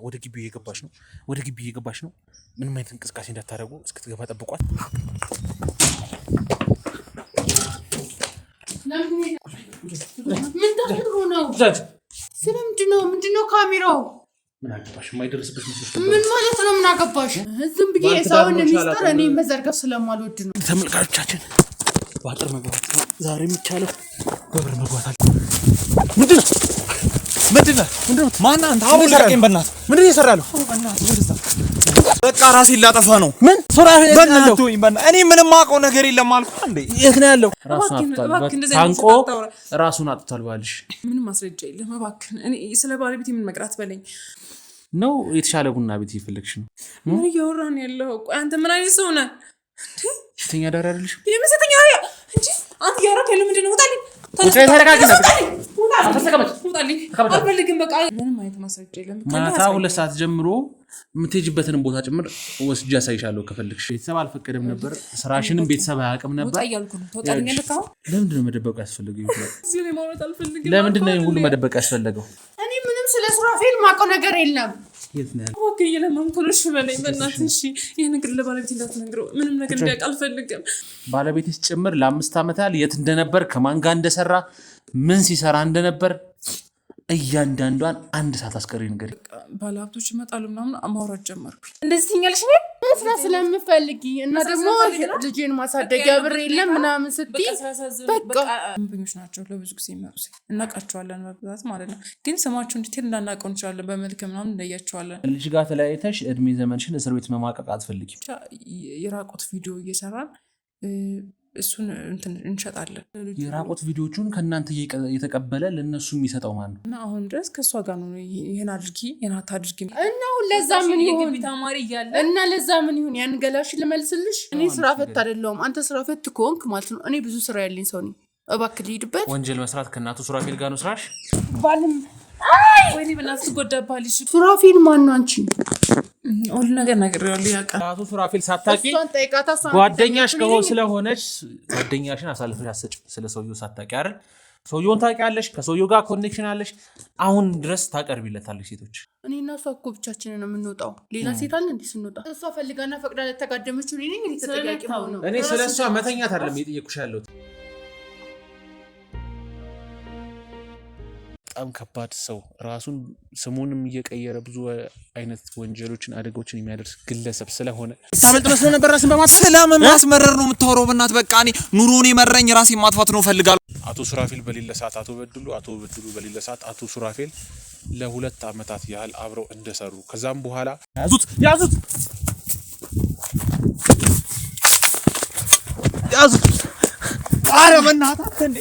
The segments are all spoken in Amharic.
ወደ ግቢው እየገባች ነው። ወደ ግቢው እየገባች ነው። ምንም አይነት እንቅስቃሴ እንዳታደርጉ እስክትገባ ጠብቋት። ምን ተፈጥሮ ነው? ምንድነው ካሜራው? ምን አገባሽ? የማይደርስበት መስሎሽ? ምን ማለት ነው? ምን አገባሽ? ዝም ብዬ ሰውን ሚስጥር እኔ መዘርገፍ ስለማልወድ ነው። ተመልካቾቻችን ባጥር መግባት ዛሬ የሚቻለው በብር መግባት አለ። ምንድነው? ማን አንተ? አሁን ሰርቀኝ በእናትህ። ምንድነው እየሰራለሁ? በእናትህ ወደዛ። በቃ ራሴን ላጠፋ ነው። ምን ሱራፌል በእናትህ ወይ በእናትህ። እኔ ምንም ማውቀው ነገር የለም አልኩህ እንዴ። የት ነው ያለው? ታንቆ ራሱን አጥቷል ባልሽ። ምንም ማስረጃ የለም። እባክህ እኔ ስለ ባለቤቴ ምን መቅራት በለኝ ነው። የተሻለ ቡና ቤት እየፈለግሽ ነው? ምን እያወራን ያለው? ቆይ አንተ ምን አይነት ሰው ነህ? ሴተኛ ዳር አይደለሽ? የመሰተኛ እንጂ አንተ እያወራክ ያለው ምንድን ነው? ውጣልኝ። አልፈልግም። በቃ ምንም አይነት ማስረጃ የለም። ማታ 2 ሰዓት ጀምሮ የምትሄጂበትን ቦታ ጭምር ወስጄ አሳይሻለሁ ከፈለግሽ። ቤተሰብ አልፈቀደም ነበር። ስራሽንም ቤተሰብ አያውቅም ነበር። ወጣ እያልኩ ነው። ትወጣልኛለህ? ካሁን ለምንድን ነው መደበቁ ያስፈለገው? እዚህ ላይ ማውራት አልፈልግም። ለምንድን ነው ሁሉ መደበቅ ያስፈለገው? እኔ ምንም ስለ ሱራፌል ማውቀው ነገር የለም። የት ነው ያለው? እባክህ እየለመንኩ ነው። እሺ በለኝ በእናትህ። እሺ ይሄ ነገር ለባለቤቴ እንዳትነግረው። ምንም ነገር እንዲያውቅ አልፈልግም። ባለቤትሽ ጭምር ለ5 ዓመት ያህል የት እንደነበር፣ ከማን ጋር እንደሰራ፣ ምን ሲሰራ እንደነበር እያንዳንዷን አንድ ሰዓት አስቀሪ ነገር ባለሀብቶች ይመጣሉ ምናምን ማውራት ጀመርኩ። እንደዚህ ትኛለሽ ነው መስራት ስለምፈልጊ እና ደግሞ ልጄን ማሳደጊያ ብር የለም ምናምን ስትይ በቃ ደንበኞች ናቸው ለብዙ ጊዜ የሚመጡት። እናውቃቸዋለን በብዛት ማለት ነው። ግን ስማቸውን ዲቴል እንዳናውቀው እንችላለን። በመልክ ምናምን እንለያቸዋለን። ልጅ ጋር ተለያይተሽ እድሜ ዘመንሽን እስር ቤት መማቀቅ አትፈልጊም። የራቁት ቪዲዮ እየሰራን እሱን እንሸጣለን። የራቁት ቪዲዮቹን ከእናንተ እየተቀበለ ለእነሱ የሚሰጠው ማን ነው? እና አሁን ድረስ ከእሷ ጋር ነው ይሄን አድርጊ ይሄን አታድርጊ እና ለዛ ምን ይሁን ተማሪ እያለ እና ለዛ ምን ይሁን ያን ገላሽ ልመልስልሽ። እኔ ስራ ፈት አይደለሁም። አንተ ስራ ፈት ከሆንክ ማለት ነው። እኔ ብዙ ስራ ያለኝ ሰው ነኝ። እባክህ ልሂድበት። ወንጀል መስራት ከእናቱ ሱራፌል ጋር ነው ስራሽ? ባልም ወይኔ በእናትህ ትጎዳባለሽ። ሱራፌል ማን ነው? አንቺ ሁሉ ነገር ነግሬዋለሁ። ያውቃል። አቶ ሱራፌል ሳታውቂ ጓደኛሽ ከሆነ ስለሆነች ጓደኛሽን አሳልፈሽ አትሰጭም። ስለ ሰውየው ሳታውቂ አይደል? ሰውየውን ታውቂያለሽ፣ ከሰውየው ጋር ኮኔክሽን አለሽ። አሁን ድረስ ታቀርቢለታለሽ። ሴቶች እኔ እና እሷ እኮ ብቻችንን ነው የምንወጣው። ሌላ ሴት አለ እንዴ ስንወጣ? እሷ ፈልጋና ፈቅዳ ለተጋደመችው እኔ ነኝ ተጠያቂ ነው። እኔ ስለሷ መተኛት አይደለም የጠየኩሽ ያለሁት። በጣም ከባድ ሰው ራሱን ስሙንም እየቀየረ ብዙ አይነት ወንጀሎችን አደጋዎችን የሚያደርስ ግለሰብ ስለሆነ ታመልጥ መስሎ ነበር። ራስን ማስመረር ነው የምታወራው? በእናትህ በቃ እኔ ኑሮን የመረኝ ራሴን ማጥፋት ነው ፈልጋለሁ። አቶ ሱራፌል በሌለ ሰዓት አቶ በድሉ በሌለ ሰዓት አቶ ሱራፌል ለ2 ዓመታት ያህል አብረው እንደሰሩ ከዛም በኋላ ያዙት ኧረ በእናትህ እንዴ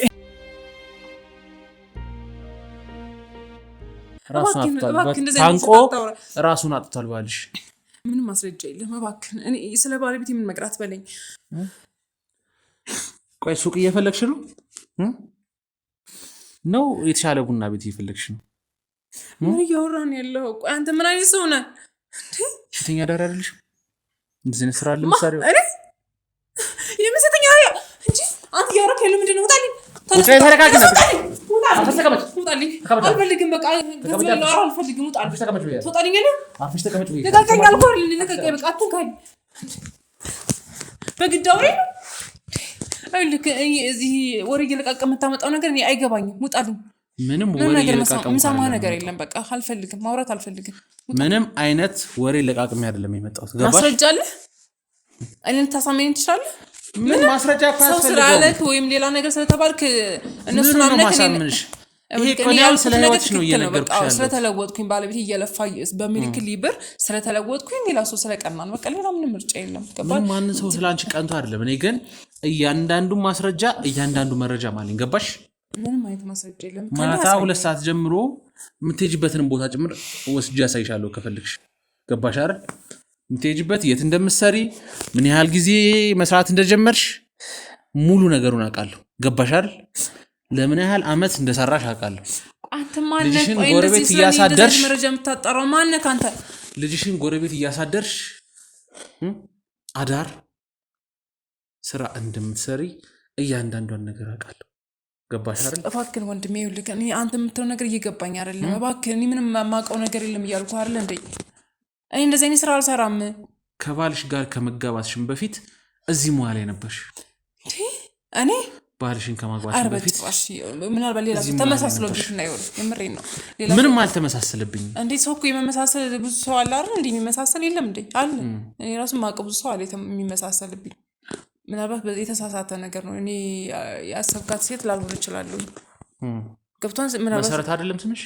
ታንቆ ራሱን አጥቷል ባልሽ። ምንም ማስረጃ የለም። እባክህ እኔ ስለ ባለቤቴ ምን መቅራት በለኝ። ቆይ ሱቅ እየፈለግሽ ነው? የተሻለ ቡና ቤት እየፈለግሽ ነው? ምን እያወራን ያለው? ቆይ አንተ ምን አይነት ሰው ነህ? ሴተኛ ዳር አይደለሽ? እንደዚህ ነው ስራ ለምሳሌ የመሰተኛ እንጂ አንተ እያወራክ ያለው ምንድን ነው? ውጣልኝ። ተረጋግና አልፈልግም። በቃ አልፈልግም። ትወጣልኝ ነው? አፍሽ ተቀመጭ። ልቀቀኝ አልኩህ። ልቀቀኝ በቃ አትንካኝ። በግድ አውሬ ነው። ልክ እዚህ ወሬ እየለቃቀም የምታመጣው ነገር እኔ አይገባኝም። ውጣልኝ። ምንም ወሬ እየለቃቀም የምሰማህ ነገር የለም። በቃ አልፈልግም። ማውራት አልፈልግም። ምንም አይነት ወሬ ለቃቅሜ አይደለም የመጣሁት። ገባሽ? ማስረጃ አለ? እኔን ታሳመኝ ትችላለህ? ምን ማስረጃ ሰው ስላለክ ወይም ሌላ ነገር ስለተባልክ እነሱን አምነክ ይሄ ኮኒያል ስለህይወትሽ ነው እየነገርኩሽ ያለው። ስለተለወጥኩኝ ባለቤት እየለፋ በሚልክል ብር ስለተለወጥኩኝ ሌላ ሰው ስለቀናን በቃ ሌላ ምንም ምርጫ የለም። ገባሽ? ማንን ሰው ስላንቺ ቀንቶ አይደለም። እኔ ግን እያንዳንዱ ማስረጃ እያንዳንዱ መረጃ ማለኝ። ገባሽ? ምንም አይነት ማስረጃ የለም። ማታ 2 ሰዓት ጀምሮ የምትሄጂበትን ቦታ ጭምር ወስጄ አሳይሻለሁ ከፈልግሽ። ገባሽ አይደል? የምትሄጂበት የት እንደምትሰሪ ምን ያህል ጊዜ መስራት እንደጀመርሽ ሙሉ ነገሩን አውቃለሁ። ገባሽ አይደል? ለምን ያህል አመት እንደሰራሽ አውቃለሁ። አንተ ማነህ? ቆይ እንደዚህ እያሳደርሽ መረጃ የምታጣራው ማነህ አንተ? ልጅሽን ጎረቤት እያሳደርሽ አዳር ስራ እንደምትሰሪ እያንዳንዷን ነገር አውቃለሁ። ገባሽ አይደል? እባክህን ወንድሜ ይኸውልህ እኔ አንተ የምትለው ነገር እየገባኝ አይደለም። እባክህን እኔ ምንም የማውቀው ነገር የለም እያልኩ አይደል እንዴ? እኔ እንደዚህ አይነት ስራ አልሰራም። ከባልሽ ጋር ከመጋባትሽም በፊት እዚህ መዋል ላይ ነበርሽ። እኔ ባልሽን ከማግባትሽ በፊት ምናልባት ሌላ ሰው ተመሳስሎብሽ እና ይኸውልህ የምሬን ነው። ምንም አልተመሳሰለብኝም። እንዴ ሰው እኮ የመመሳሰል ብዙ ሰው አለ አይደል እንዴ? የሚመሳሰል የለም እንዴ? አለ። እኔ ራሱ የማውቀው ብዙ ሰው አለ የሚመሳሰልብኝ። ምናልባት በዚህ የተሳሳተ ነገር ነው። እኔ ያሰብካት ሴት ላልሆን እችላለሁ። ገብቷን ምናልባት መሰረት አይደለም ስምሽ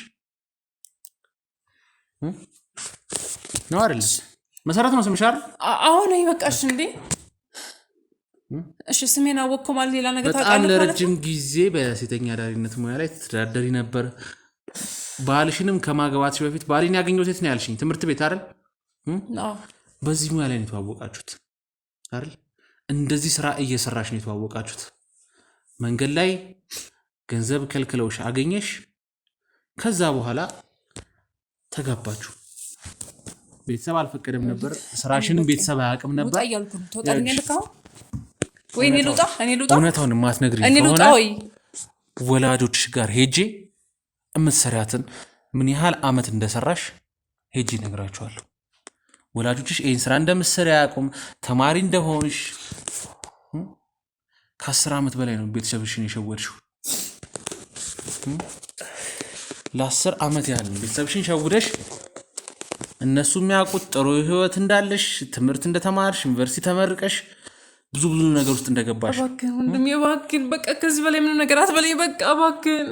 ነው አይደል? መሰረት ነው ስምሽ አይደል? አሁን ይበቃሽ እንዴ? እሺ ስሜን አወቅኩ ማለት ሌላ ነገር ታውቃለህ? በጣም ለረጅም ጊዜ በሴተኛ አዳሪነት ሙያ ላይ ተዳደሪ ነበር። ባልሽንም ከማግባትሽ በፊት ባሊን ያገኘሁት የት ነው ያልሽኝ? ትምህርት ቤት አይደል? በዚህ ሙያ ላይ ነው የተዋወቃችሁት አይደል? እንደዚህ ስራ እየሰራሽ ነው የተዋወቃችሁት። መንገድ ላይ ገንዘብ ከልክለውሽ አገኘሽ። ከዛ በኋላ ተጋባችሁ። ቤተሰብ አልፈቀደም ነበር። ስራሽንም ቤተሰብ አያውቅም ነበር። እኔ ልውጣ እውነታውን የማትነግሪኝ ከሆነ ወላጆችሽ ጋር ሄጄ እምትሰሪያትን ምን ያህል አመት እንደሰራሽ ሄጄ እነግራቸዋለሁ። ወላጆችሽ ይህን ስራ እንደምትሰሪ አያውቁም። ተማሪ እንደሆንሽ ከ10 ዓመት በላይ ነው ቤተሰብሽን የሸወድሽው። ለ10 ዓመት ያህል ቤተሰብሽን ሸውደሽ እነሱ የሚያውቁት ጥሩ ህይወት እንዳለሽ፣ ትምህርት እንደተማርሽ፣ ዩኒቨርሲቲ ተመርቀሽ ብዙ ነገር ውስጥ እንደገባሽ። እባክህን ወንድሜ እባክህን በቃ ከዚህ በላይ ምንም ነገር አትበለኝ። በቃ እባክህን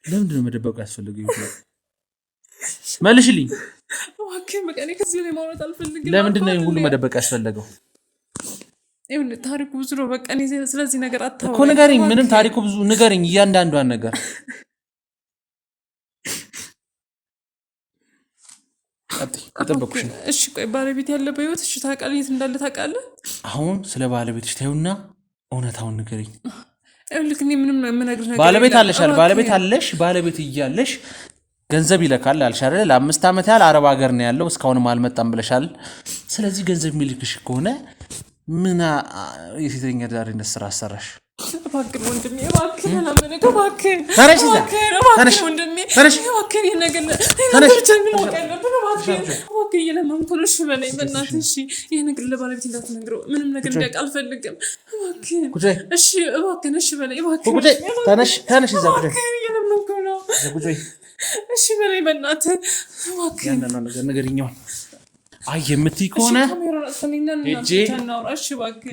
ለምንድን ነው መደበቁ ያስፈልገው? መልሽልኝ እባክህን። በቃ እኔ ከዚህ ላይ ማውራት አልፈልግም። ለምንድን ነው ሁሉ መደበቅ ያስፈልገው? ይኸውልህ ታሪኩ ብዙ ነው። በቃ እኔ ስለዚህ ነገር አታውራ እኮ ንገረኝ። ምንም ታሪኩ ብዙ ንገረኝ፣ እያንዳንዷን ነገር አጠበቅኩሽ። እሺ ቆይ ባለቤት ያለበት ህይወት እሺ ታውቃለህ? የት እንዳለ ታውቃለህ? አሁን ስለ ባለቤትሽ ታዩና እውነታውን ንገረኝ። ይኸውልህ እኔ ምንም የምነግርህ ነገር ባለቤት አለሻል። ባለቤት አለሽ። ባለቤት እያለሽ ገንዘብ ይለካል አልሽ አይደል? ለ5 ዓመት ያህል አረብ ሀገር ነው ያለው፣ እስካሁንም አልመጣም ብለሻል። ስለዚህ ገንዘብ የሚልክሽ ከሆነ ምን የሴተኛ አዳሪነት ስራ አሰራሽ? እባክህን ወንድሜ እባክህን ለምንክ እባክህን ተነሽ እባክህን ወንድሜ እባክህን ይሄን ነገር ማወቅ ያለብን እባክህን እየለመንኩ ነው። እሺ በለኝ በእናትህ እሺ። ይሄ ነገር ለባለቤት እንዳትነግረው፣ ምንም ነገር እንዲያውቅ አልፈልግም። እባክህን እሺ እባክህን እሺ በለኝ እባክህን ተነሽ እዛ እባክህን እየለመንኩ ነው። እሺ በለኝ በእናትህ እባክህን ያንዳንዷን ነገር ንገሪኛውን አይ የምትይ ከሆነ ሄጄ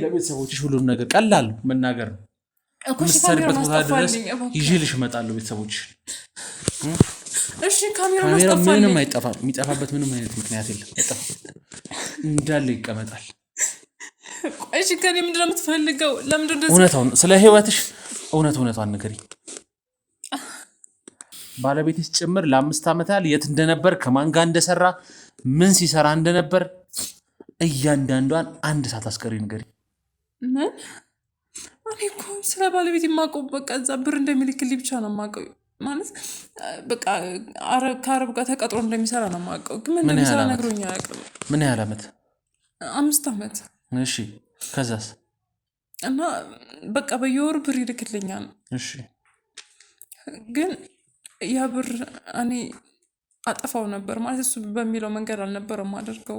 ለቤተሰቦችሽ ሁሉም ነገር ቀላል መናገር ነው። የምትሰሪበት ቦታ ድረስ ይዤልሽ እመጣለሁ። ቤተሰቦችሽ ካሜራ ምንም አይጠፋም። የሚጠፋበት ምንም አይነት ምክንያት የለም። እንዳለ ይቀመጣል። እሺ ከኔ ምንድን ነው የምትፈልገው? ለምንድን እንደዚህ እውነታውን ስለ ህይወትሽ እውነቷን ንገሪኝ። ባለቤትሽ ጭምር ለ5 ዓመት ያህል የት እንደነበር፣ ከማን ጋር እንደሰራ፣ ምን ሲሰራ እንደነበር እያንዳንዷን አንድ ሰዓት አስቀሪ ንገሪኝ። ምን? እኔ እኮ ስለ ባለቤት የማውቀው በቃ እዛ ብር እንደሚልክልኝ ብቻ ነው የማውቀው። ማለት በቃ ከአረብ ጋር ተቀጥሮ እንደሚሰራ ነው የማውቀው። ግን ምን እንደሚሰራ ነግሮኝ አያውቅም። ምን ያህል ዓመት? 5 ዓመት። እሺ ከዛስ? እና በቃ በየወሩ ብር ይልክልኛል። እሺ ግን ያ ብር እኔ አጠፋው ነበር። ማለት እሱ በሚለው መንገድ አልነበረም አድርገው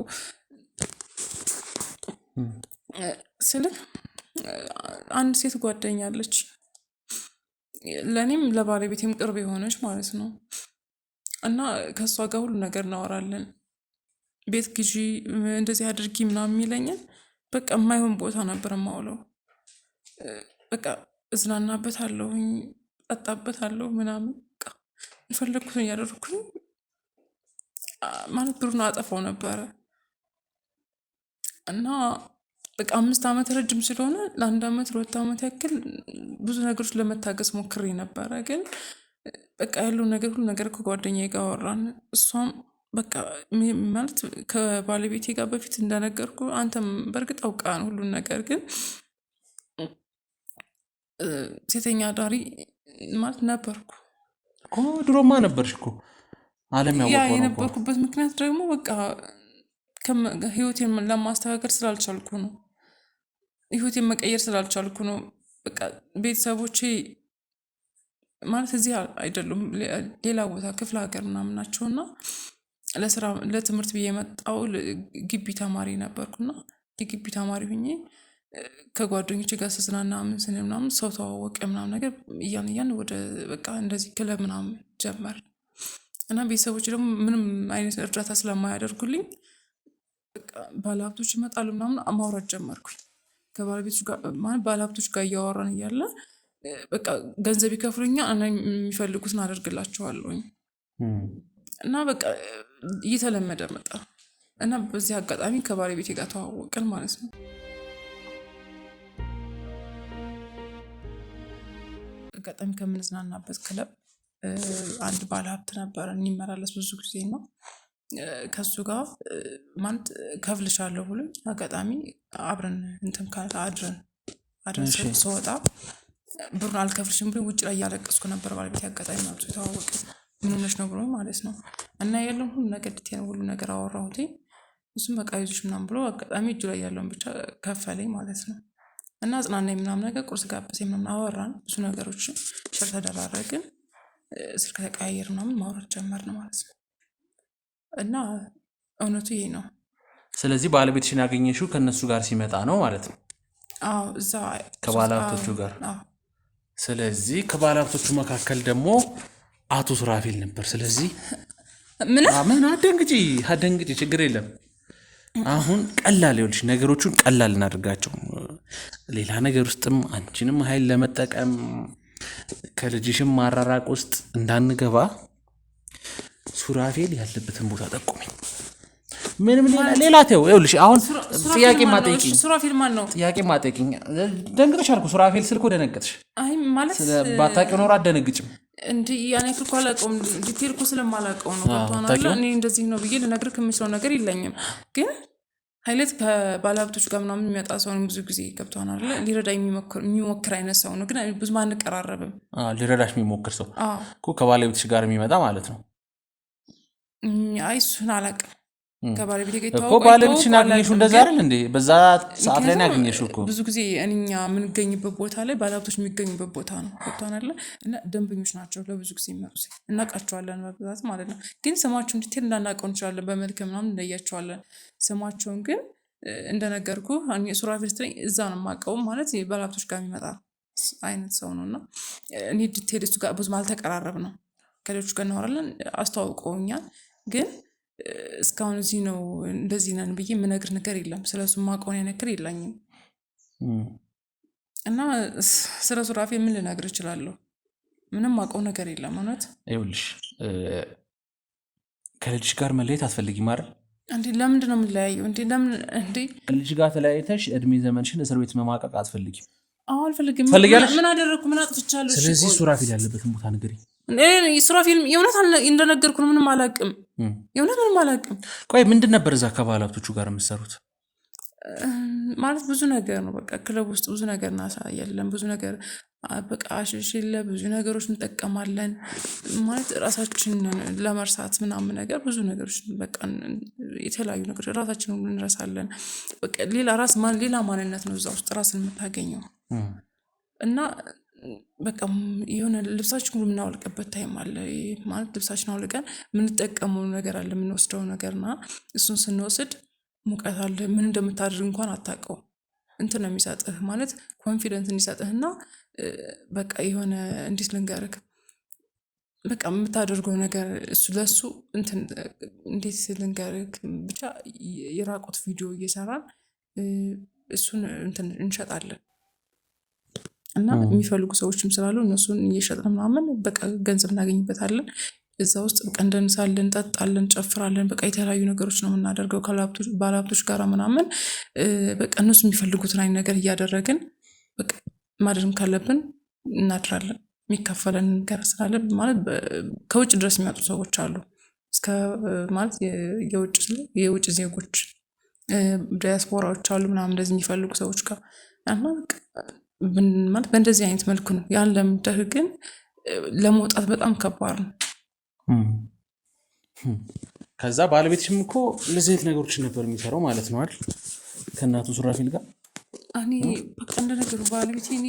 ስልክ አንድ ሴት ጓደኛ አለች፣ ለእኔም ለባለቤቴም ቅርብ የሆነች ማለት ነው። እና ከእሷ ጋር ሁሉ ነገር እናወራለን። ቤት ግዢ እንደዚህ አድርጊ ምናምን የሚለኝን በቃ የማይሆን ቦታ ነበር የማውለው። በቃ እዝናናበታለሁኝ፣ ጠጣበታለሁ ምናምን የፈለግኩትን እያደረኩኝ ማለት ብሩን አጠፋው ነበረ። እና በቃ 5 ዓመት ረጅም ስለሆነ ለ1 ዓመት 2 ዓመት ያክል ብዙ ነገሮች ለመታገስ ሞክሬ ነበረ። ግን በቃ ያለው ነገር ሁሉ ነገር ከጓደኛዬ ጋር አወራን። እሷም በቃ ማለት ከባለቤቴ ጋር በፊት እንደነገርኩ አንተም በእርግጥ አውቃ ነው ሁሉን ነገር። ግን ሴተኛ አዳሪ ማለት ነበርኩ እኮ። ድሮማ ነበርሽ እኮ። ዓለም ያወቀው የነበርኩበት ምክንያት ደግሞ በቃ ህይወቴን ለማስተካከል ስላልቻልኩ ነው። ህይወቴን መቀየር ስላልቻልኩ ነው። በቃ ቤተሰቦቼ ማለት እዚህ አይደሉም፣ ሌላ ቦታ ክፍለ ሀገር ምናምን ናቸውና ለስራ ለትምህርት ብዬ የመጣው ግቢ ተማሪ ነበርኩና የግቢ ተማሪ ሁኜ ከጓደኞቼ ጋር ስዝናና ምን ስንል ምናምን ሰው ተዋወቀ ምናምን ነገር እያን ወደ በቃ እንደዚህ ክለብ ምናምን ጀመር እና ቤተሰቦች ደግሞ ምንም አይነት እርዳታ ስለማያደርጉልኝ በቃ ባለሀብቶች ይመጣሉ ምናምን ማውራት ጀመርኩኝ ከባለቤቶች ጋር ማለት ባለሀብቶች ጋር እያወራን እያለ በቃ ገንዘብ ይከፍሉኛል እና የሚፈልጉትን አደርግላቸዋለሁኝ እና በቃ እየተለመደ መጣ እና በዚህ አጋጣሚ ከባለቤቴ ጋር ተዋወቅን ማለት ነው። አጋጣሚ ከምንዝናናበት ክለብ አንድ ባለሀብት ነበረ የሚመላለስ ብዙ ጊዜ ነው። ከሱ ጋር ማለት ከፍልሻለሁ ብሎኝ አጋጣሚ አብረን እንትን አድረን ስወጣ ብሩን አልከፍልሽም ብሎኝ ውጭ ላይ እያለቀስኩ ነበር። ባለቤቴ አጋጣሚ ናቸው የተዋወቀ ምን ሆነሽ ነው ብሎ ማለት ነው እና ያለውን ሁሉ ነገር ዲቴል ሁሉ ነገር አወራሁት። እሱም በቃ ይዞሽ ምናምን ብሎ አጋጣሚ እጁ ላይ ያለውን ብቻ ከፈለኝ ማለት ነው እና አጽናናኝ ምናምን ነገር ቁርስ ጋበዘኝ ምናምን አወራን ብዙ ነገሮችን ሸር ተደራረግን ስልክ ተቀያየር ምናምን ማውራት ጀመርን ማለት ነው እና እውነቱ ይሄ ነው። ስለዚህ ባለቤትሽን ያገኘሽው ከነሱ ጋር ሲመጣ ነው ማለት ነው? አዎ እዛ ከባለሀብቶቹ ጋር። ስለዚህ ከባለሀብቶቹ መካከል ደግሞ አቶ ሱራፌል ነበር። ስለዚህ ምን አደንግጪ ችግር የለም። አሁን ቀላል ይኸውልሽ ነገሮቹን ቀላል እናድርጋቸው። ሌላ ነገር ውስጥም አንቺንም ኃይል ለመጠቀም ከልጅሽም ማራራቅ ውስጥ እንዳንገባ ሱራፌል ያለበትን ቦታ ጠቁመኝ። ምንም ሌላ ተው። ይኸውልሽ አሁን ጥያቄ ማጠይቂኝ። ሱራፌል ማን ነው? ጥያቄ ማጠይቂኝ። ደንግጠሽ አልኩ። ሱራፌል ስልክ ደነገጥሽ። አይ ማለት ባታውቂው ኖሮ አትደነግጭም እንዴ? ያኔ እኮ አላውቀውም። ዲቴል እኮ ስለማላውቀው ነው። ገብቶናል። እኔ እንደዚህ ነው ብዬ ልነግርህ የምችለው ነገር የለኝም። ግን ሀይለት ከባለሀብቶች ጋር ምናምን የሚመጣ ሰው ነው። ብዙ ጊዜ ገብቶናል። ሊረዳ የሚሞክር አይነት ሰው ነው። ግን ብዙ አንቀራረብም። ሊረዳሽ የሚሞክር ሰው እኮ ከባለቤትሽ ጋር የሚመጣ ማለት ነው። አይ እሱን አላውቅም። ከባለቤቴ ጋር እኮ ባለቤትሽን አገኘሽው እንደዛ አይደል እንዴ? በዛ ሰዓት ላይ ያገኘሽው እኮ ብዙ ጊዜ እኛ የምንገኝበት ቦታ ላይ ባለሀብቶች የሚገኙበት ቦታ ነው። ገብቶናል። እና ደንበኞች ናቸው ለብዙ ጊዜ የሚመጡት እናውቃቸዋለን በብዛት ማለት ነው። ግን ስማቸውን ዲቴል እንዳናውቀው እንችላለን። በመልክ ምናምን እንለያቸዋለን። ስማቸውን ግን እንደነገርኩ ሱራፌል ስትለኝ እዛ ነው የማውቀው ማለት ባለሀብቶች ጋር የሚመጣ አይነት ሰው ነው። እና እኔ ዲቴል እሱ ጋር ብዙም አልተቀራረብ ነው። ከሌሎች ጋር እናወራለን። አስተዋውቀውኛል ግን እስካሁን እዚህ ነው እንደዚህ ነን ብዬ የምነግር ነገር የለም። ስለሱ ማውቀው ነገር የለኝም። እና ስለ ሱራፌል ምን ልነግር እችላለሁ? ምንም ማውቀው ነገር የለም። እውነት ይኸውልሽ ከልጅሽ ጋር መለየት አትፈልጊም አይደል እንዴ? ለምንድን ነው የምንለያየው እንዴ? ለምን እንዴ? ከልጅሽ ጋር ተለያይተሽ እድሜ ዘመንሽን እስር ቤት መማቀቅ አትፈልጊም? አዎ አልፈልግም። ምን አደረግኩ? ምን አጥፍቻለሁ? ስለዚህ ሱራፌል ያለበትን ቦታ ንገሪኝ። ሱራፌል የእውነት እንደነገርኩ ነው። ምንም አላውቅም። የእውነት ምንም አላውቅም። ቆይ ምንድን ነበር እዛ ከባለሀብቶቹ ጋር የምትሰሩት? ማለት ብዙ ነገር ነው። በቃ ክለብ ውስጥ ብዙ ነገር እናሳያለን። ብዙ ነገር በቃ አሽሽለ ብዙ ነገሮች እንጠቀማለን። ማለት ራሳችንን ለመርሳት ምናምን ነገር ብዙ ነገሮች በቃ የተለያዩ ነገሮች ራሳችንን እንረሳለን። በቃ ሌላ ማንነት ነው እዛ ውስጥ ራስን የምታገኘው እና በቃ የሆነ ልብሳችን ሁሉ የምናወልቅበት ታይም አለ። ማለት ልብሳችን አውልቀን የምንጠቀመው ነገር አለ፣ የምንወስደው ነገርና እሱን ስንወስድ ሙቀት አለ። ምን እንደምታደርግ እንኳን አታውቀው። እንትን ነው የሚሰጥህ ማለት ኮንፊደንስ እንዲሰጥህና በቃ የሆነ እንዴት ልንገርህ በቃ የምታደርገው ነገር እሱ ለሱ እንትን እንዴት ልንገርህ ብቻ የራቆት ቪዲዮ እየሰራን እሱን እንትን እንሸጣለን እና የሚፈልጉ ሰዎችም ስላሉ እነሱን እየሸጥን ምናምን በቃ ገንዘብ እናገኝበታለን። እዛ ውስጥ በቃ እንደንሳለን፣ እንጠጣለን፣ ጨፍራለን። በቃ የተለያዩ ነገሮች ነው የምናደርገው ባለሀብቶች ጋር ምናምን በቃ እነሱ የሚፈልጉትን አይነት ነገር እያደረግን በቃ ማድረም ካለብን እናድራለን። የሚከፈለን ነገር ስላለ ማለት ከውጭ ድረስ የሚመጡ ሰዎች አሉ። እስከ ማለት የውጭ ዜጎች ዲያስፖራዎች አሉ ምናምን እንደዚህ የሚፈልጉ ሰዎች ጋር እና ማለት በእንደዚህ አይነት መልኩ ነው ያን ለምደህ ግን ለመውጣት በጣም ከባድ ነው። ከዛ ባለቤትሽም እኮ እንደዚህ አይነት ነገሮችን ነበር የሚሰራው ማለት ነው አይደል? ከእናቱ ሱራፌል ጋር እኔ በቃ እንደነገሩ ባለቤቴ እኔ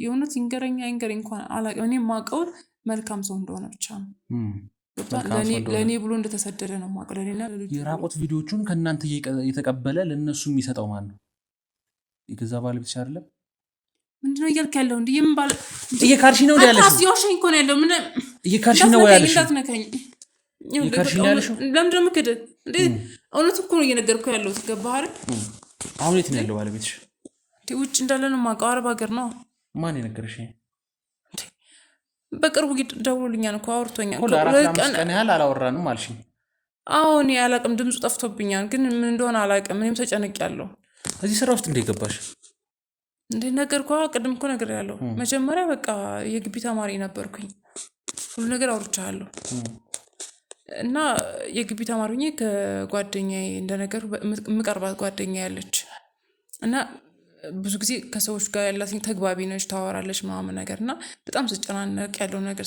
የእውነት ይንገረኛ አይንገረኝ እንኳን አላውቅም። እኔ የማውቀው መልካም ሰው እንደሆነ ብቻ ነው። ለእኔ ብሎ እንደተሰደደ ነው የማውቀው። ለእኔና የራቆት ቪዲዮቹን ከእናንተ እየተቀበለ ለእነሱ የሚሰጠው ማን ነው? የገዛ ባለቤትሽ አይደለም? ምንድነው እያልክ ያለው? እንዲህ የምን ባለ እየካድሽ ነው ያለሽው? አስያወሽኝ እኮ ነው ያለው። ምን እየካድሽ ነው ያለሽው? እንዳትነካኝ። ለምንድን ነው የምክድህ? እውነት እኮ ነው እየነገርኩህ ያለሁት። ገባህ አይደል? አሁን የት ነው ያለው ባለቤትሽ? ውጭ እንዳለ ነው የማውቀው። አረብ ሀገር ነው። ማን የነገረሽ? በቅርቡ ደውሎልኛል እኮ አውርቶኛል። ቀን ያህል አላወራንም አልሽኝ። አዎ እኔ አላውቅም፣ ድምፁ ጠፍቶብኛል። ግን ምን እንደሆነ አላውቅም። እኔም ተጨንቄያለሁ። እዚህ ስራ ውስጥ እንዴት ገባሽ? እንዴ ነገርኩህ። ቅድም እኮ ነግሬያለሁ። መጀመሪያ በቃ የግቢ ተማሪ ነበርኩኝ። ሁሉ ነገር አውርቻለሁ። እና የግቢ ተማሪ ሆኜ ከጓደኛዬ እንደነገሩ የምቀርባት ጓደኛ ያለች እና ብዙ ጊዜ ከሰዎች ጋር ያላትኝ ተግባቢ ነች፣ ታወራለች ምናምን ነገር እና በጣም ስጨናነቅ ያለው ነገር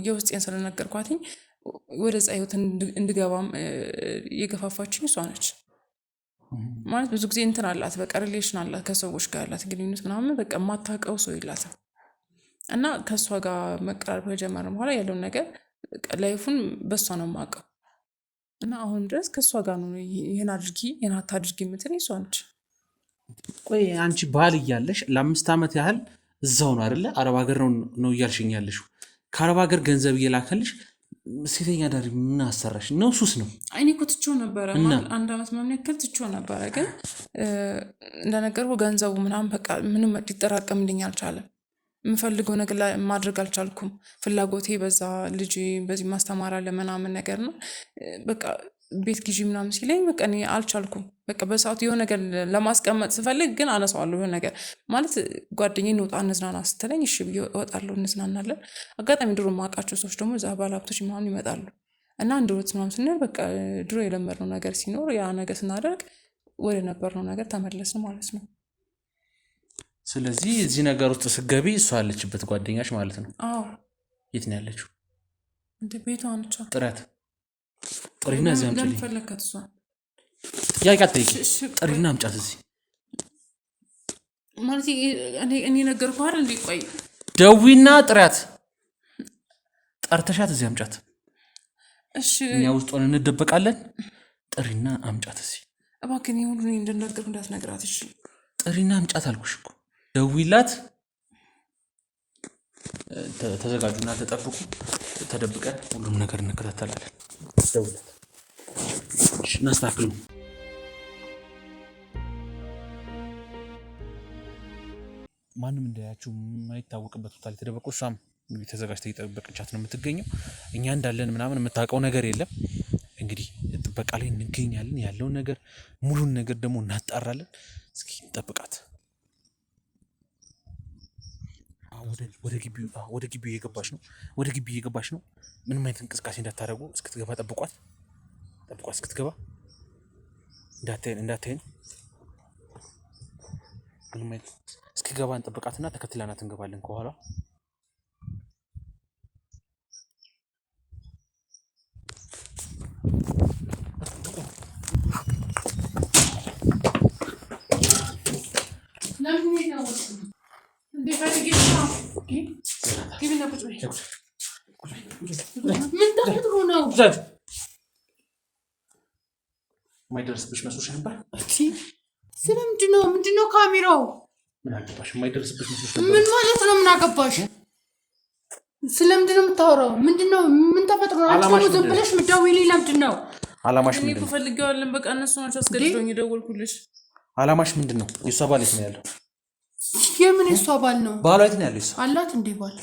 የውስጤን ስለነገርኳትኝ ወደዛ ህይወት እንድገባም የገፋፋችኝ እሷ ነች። ማለት ብዙ ጊዜ እንትን አላት፣ በቃ ሪሌሽን አላት ከሰዎች ጋር ያላት ግንኙነት ምናምን በቃ የማታውቀው ሰው የላትም። እና ከእሷ ጋር መቀራረብ ከጀመርን በኋላ ያለውን ነገር ላይፉን በእሷ ነው የማውቀው። እና አሁንም ድረስ ከእሷ ጋር ነው ይህን አድርጊ ይህን አታድርጊ የምትለኝ እሷ ነች። ቆይ አንቺ ባል እያለሽ ለ5 ዓመት ያህል እዛው ነው አይደለ? አረብ ሀገር ነው እያልሽኝ ያለሽው። ከአረብ ሀገር ገንዘብ እየላከልሽ ሴተኛ ዳሪ ምን አሰራሽ ነው? ሱስ ነው? እኔ እኮ ትቼው ነበረ፣ 1 ዓመት ምናምን ያክል ትቼው ነበረ። ግን እንደነገርኩህ ገንዘቡ ምናምን በቃ ምንም ሊጠራቀምልኝ አልቻለም። የምፈልገው ነገር ማድረግ አልቻልኩም። ፍላጎቴ በዛ ልጅ በዚህ ማስተማር አለ ምናምን ነገር ነው። በቃ ቤት ግዢ ምናምን ሲለኝ በቃ እኔ አልቻልኩም። በቃ በሰዓቱ የሆነ ነገር ለማስቀመጥ ስፈልግ ግን አነሳዋለሁ። የሆነ ነገር ማለት ጓደኛዬ እንውጣ እንዝናና ስትለኝ እሺ ብዬ እወጣለሁ፣ እንዝናናለን። አጋጣሚ ድሮ የማውቃቸው ሰዎች ደግሞ እዛ ባለሀብቶች ምናምን ይመጣሉ እና አንድ ወት ምናምን ስንል በቃ ድሮ የለመድነው ነገር ሲኖር ያ ነገር ስናደርግ ወደ ነበርነው ነገር ተመለስን ማለት ነው። ስለዚህ እዚህ ነገር ውስጥ ስገቢ እሷ ያለችበት ጓደኛሽ ማለት ነው? አዎ። የት ነው ያለችው? እንደ ቤቷ ነች። ጥሪና እዚህ አምጪልኝ። ለምን ፈለግካት? እሷ ጥያቄ አትጠይቂ። ጥሪና አምጫት እዚህ ማለት እኔ ነገርኩህ አይደል? እንዴ ቆይ ደዊና ጥሪያት። ጠርተሻት እዚህ አምጫት። እሺ እኛ ውስጥ ሆነን እንደበቃለን። ጥሪና አምጫት እዚህ እባክህ። እኔ ሁሉ እንደነገርኩህ እንዳትነግራት እሺ? ጥሪና አምጫት አልኩሽ እኮ። ደዊላት። ተዘጋጁና ተጠብቁ። ተደብቀን ሁሉም ነገር እንከታተላለን። ደውላት። እሺ እናስተካክሉ። ማንም እንዳያችሁ የማይታወቅበት ቦታ ላይ ተደበቁ። እሷም እንግዲህ ተዘጋጅታ እየጠበቀቻት ነው የምትገኘው። እኛ እንዳለን ምናምን የምታውቀው ነገር የለም። እንግዲህ ጥበቃ ላይ እንገኛለን። ያለውን ነገር ሙሉን ነገር ደግሞ እናጣራለን። እስኪ እንጠብቃት። ወደ ግቢው እየገባች ነው። ምንም አይነት እንቅስቃሴ እንዳታደርጉ። እስክትገባ ጠብቋት እስክትገባ እንዳታየን። ምንም አይነት እስክትገባ እንጠብቃትና ተከትለናት እንገባለን ከኋላ። የማይደርስብሽ መስሎሽ ነበር? ምንድነው ካሜራው? ምን አገባሽ? የማይደርስብሽ መስሎሽ ነበር? ምን ማለት ነው? ምን አገባሽ? ስለምንድነው የምታወራው? ምንድነው? ምን ተፈጥሮ ነው? አንቺ ዝም ብለሽ የምትደውይልኝ ለምንድነው? አላማሽ ምንድነው? እኔ ፈልጌዋለሁ። በቃ እነሱ ናቸው አስገድዶኝ የደወልኩልሽ። አላማሽ ምንድነው? የእሷ ባል የት ነው ያለው? የምን የእሷ ባል ነው? ባሏ የት ነው ያለው? አላት እንዴ ባል?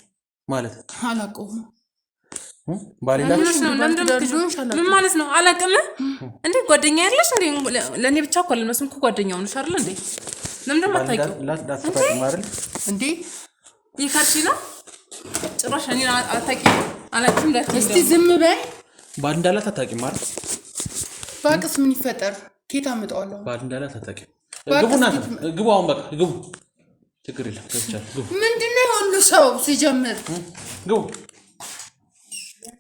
ማለት አላውቀውም። ባል ምን ማለት ነው? አላውቅም እንዴ? ጓደኛ ያለሽ እንዴ? ለእኔ ብቻ እኮ አልመስልም እኮ ጓደኛው ነሽ አይደል እንዴ? ለምን አታውቂው እንዴ? ይካርቺ ነው ጭራሽ። እኔ አላውቅም ጋር እስቲ ዝም በይ። ባል እንዳላት አታውቂም ማለት ባቅስ ምን ይፈጠር? ኬት አመጣዋለሁ? ባል እንዳላት አታውቂም። ግቡ አሁን በቃ ግቡ። ችግር የለም ገብቻለሁ። ግቡ። ምንድነው ሁሉ ሰው ሲጀምር? ግቡ።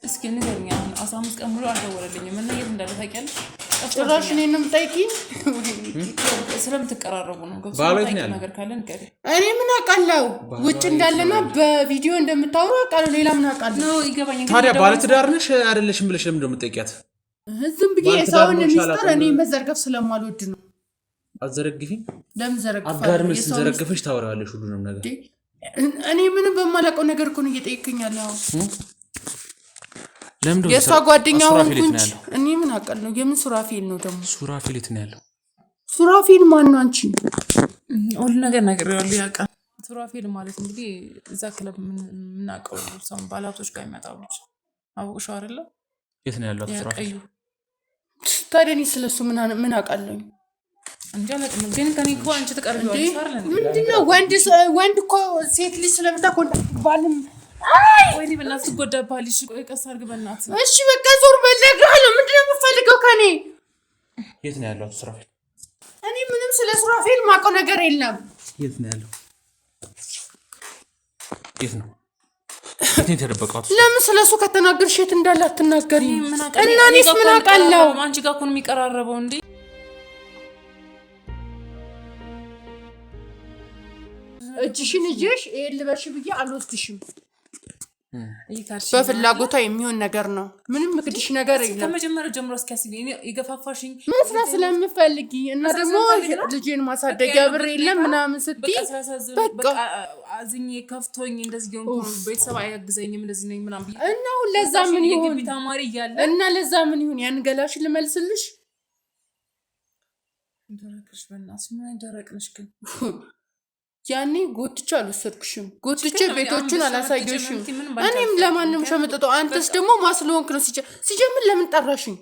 እስኪ ንገሪኝ። 15 ቀን ሙሉ አልደወለልኝም እና የት እንዳለ ታውቂያለሽ? ጭራሽ እኔን ነው የምጠይቂኝ? ስለምትቀራረቡ ነው ባሎት ነው ነገር ካለ ንገሪ። እኔ ምን አውቃለሁ? ውጭ እንዳለና በቪዲዮ እንደምታወሩ አውቃለሁ። ሌላ ምን አውቃለሁ? ነው ይገባኛል። ታዲያ ባለትዳር ነሽ አይደለሽም ብለሽ ለምን እንደምትጠይቂያት? ዝም ብዬ ሰውን ሚስጥር እኔ መዘርገፍ ስለማልወድ ነው። አትዘረግፊኝ? ለምን ዘረግፋለሁ? አጋርመሽ ዘረግፈሽ ታወራለሽ ሁሉንም ነገር። እኔ ምንም በማላውቀው ነገር እኮ ነው እየጠየቅኝ ያለው። ለምን ነው የሷ ጓደኛ ሆንኩኝ? እኔ ምን አውቃለሁ? የምን ሱራፌል ነው ደግሞ? ሱራፌል የት ነው ያለው? ሱራፌል ማን ነው? አንቺ ሁሉ ነገር ነግሬዋለሁ። ያውቃል። ሱራፌል ማለት እንግዲህ እዛ ክለብ የምናውቀው ሰው ባለሀብቶች ጋር ይመጣሉ። አወቅሽው አይደለ? የት ነው ያለው ሱራፌል? ታዲያ እኔ ስለሱ ምን አውቃለሁ? እንጃ ለምን ግን ከኔ እኮ አንቺ ተቀርቢዋለሽ አይደል? ምንድነው ወንድ እኮ ሴት ልጅ ስለምታቆ ባልም ወይኔ በእናትህ ጎዳባልሽ። ቆይ ቀስ አድርግ በእናትህ። እሺ በቃ ዞር በለግራለሁ። ምንድነው የምትፈልገው ከኔ? የት ነው ያለው ሱራፌል? እኔ ምንም ስለ ሱራፌል ማውቀው ነገር የለም። የት ነው ያለው? የት ነው የተደበቀው? ለምን ስለሱ ከተናገርሽ የት እንዳለ አትናገሪ? እና እኔስ ምን አውቃለሁ? አንቺ ጋር እኮ ነው የሚቀራረበው እንዴ? እጅሽን ይዤሽ ይሄን ልበሽ ብዬ አልወስድሽም። በፍላጎቷ የሚሆን ነገር ነው። ምንም ምክድሽ ነገር የለም። ከመጀመሪያው ጀምሮ እስኪያስቢ የገፋፋሽኝ መስራት ስለምፈልጊ እና ደግሞ ልጄን ማሳደጊያ ብር የለም ምናምን ስትይ በቃ አዝኜ ከፍቶኝ እንደዚህ ሆንኩ። ቤተሰብ አያግዘኝም እንደዚህ ነኝ ምናምን እና ለዛ ምን ይሁን የግቢ ተማሪ እያለ እና ለዛ ምን ይሁን ያን ገላሽን ልመልስልሽ? ደረቅሽ በእናትሽ ምን ደረቅነሽ ግን ያኔ ጎትቼ አልወሰድኩሽም። ጎትቼ ቤቶቹን አላሳየሽም። እኔም ለማንም ሸመጠጦ አንተስ ደግሞ ማስለሆንክ ነው ሲጀምር ለምን ጠራሽኝ?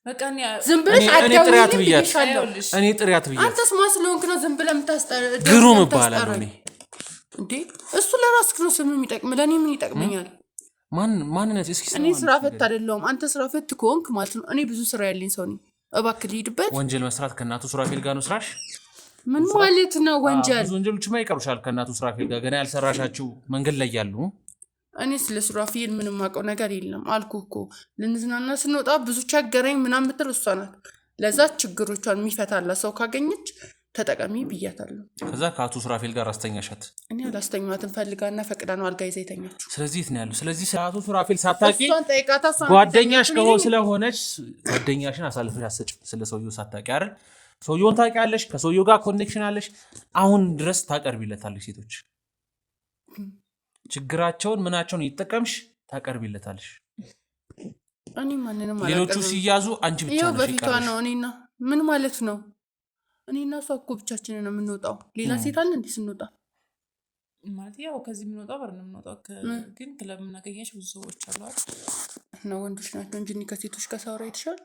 በቃ ዝም ብለሽ ጥሪያት ብያለሁ። እኔ ጥሪያት ብያለሁ። አንተስ ማስለሆንክ ነው ዝም ብለህ የምታስጠራ? ግሩም እባላለሁ እኔ። እንዴ እሱ ለራስህ ነው ስም የሚጠቅም፣ ለእኔ ምን ይጠቅመኛል? ማንነት እስኪ እኔ ስራ ፈት አይደለሁም። አንተ ስራ ፈት ከሆንክ ማለት ነው እኔ ብዙ ስራ ያለኝ ሰው ነኝ። እባክህ ልሂድበት። ወንጀል መስራት ከእናቱ ሱራፌል ጋር ነው ስራሽ? ምን ማለት ነው ወንጀል? ብዙ ወንጀሎችማ ይቀሩሻል ከእናቱ ሱራፌል ጋር ገና ያልሰራሻቸው መንገድ ላይ ያሉ። እኔ ስለ ሱራፌል ምንም አውቀው ነገር የለም አልኩህ እኮ። ልንዝናና ስንወጣ ብዙ ቸገረኝ ምናምን ብትል እሷ ናት ለዛ ችግሮቿን የሚፈታላት ሰው ካገኘች ተጠቀሚ ብያታለሁ። ከዛ ከአቶ ሱራፌል ጋር አስተኛሻት? እኔ አላስተኛትም። ፈልጋና ፈቅዳ ነው አልጋ ይዛ የተኛችው። ስለዚህ የት ነው ያለው? ስለዚህ ስለ አቶ ሱራፌል ሳታውቂ ጠይቃታ። ጓደኛሽ ስለሆነች ጓደኛሽን አሳልፈሽ አትሰጭም። ስለ ሰውየው ሳታውቂ አይደል? ሰውየውን ታውቂያለሽ፣ ከሰውየው ጋር ኮኔክሽን አለሽ። አሁን ድረስ ታቀርቢለታለሽ። ሴቶች ችግራቸውን ምናቸውን እየተጠቀምሽ ታቀርቢለታለሽ። እኔ ማንንም ሌሎቹ ሲያዙ አንቺ ብቻ ነሽ በፊቷ ነው። እኔና ምን ማለት ነው? እኔና እሷ እኮ ብቻችንን ነው የምንወጣው። ሌላ ሴት አለ እንዴ ስንወጣ? ማለት ያው ከዚህ የምንወጣው በር ነው የምንወጣው። ግን ክለብ የምናገኛቸው ብዙ ሰዎች አሉ እና ወንዶች ናቸው እንጂ ከሴቶች ጋር ሳወራ የተሻለ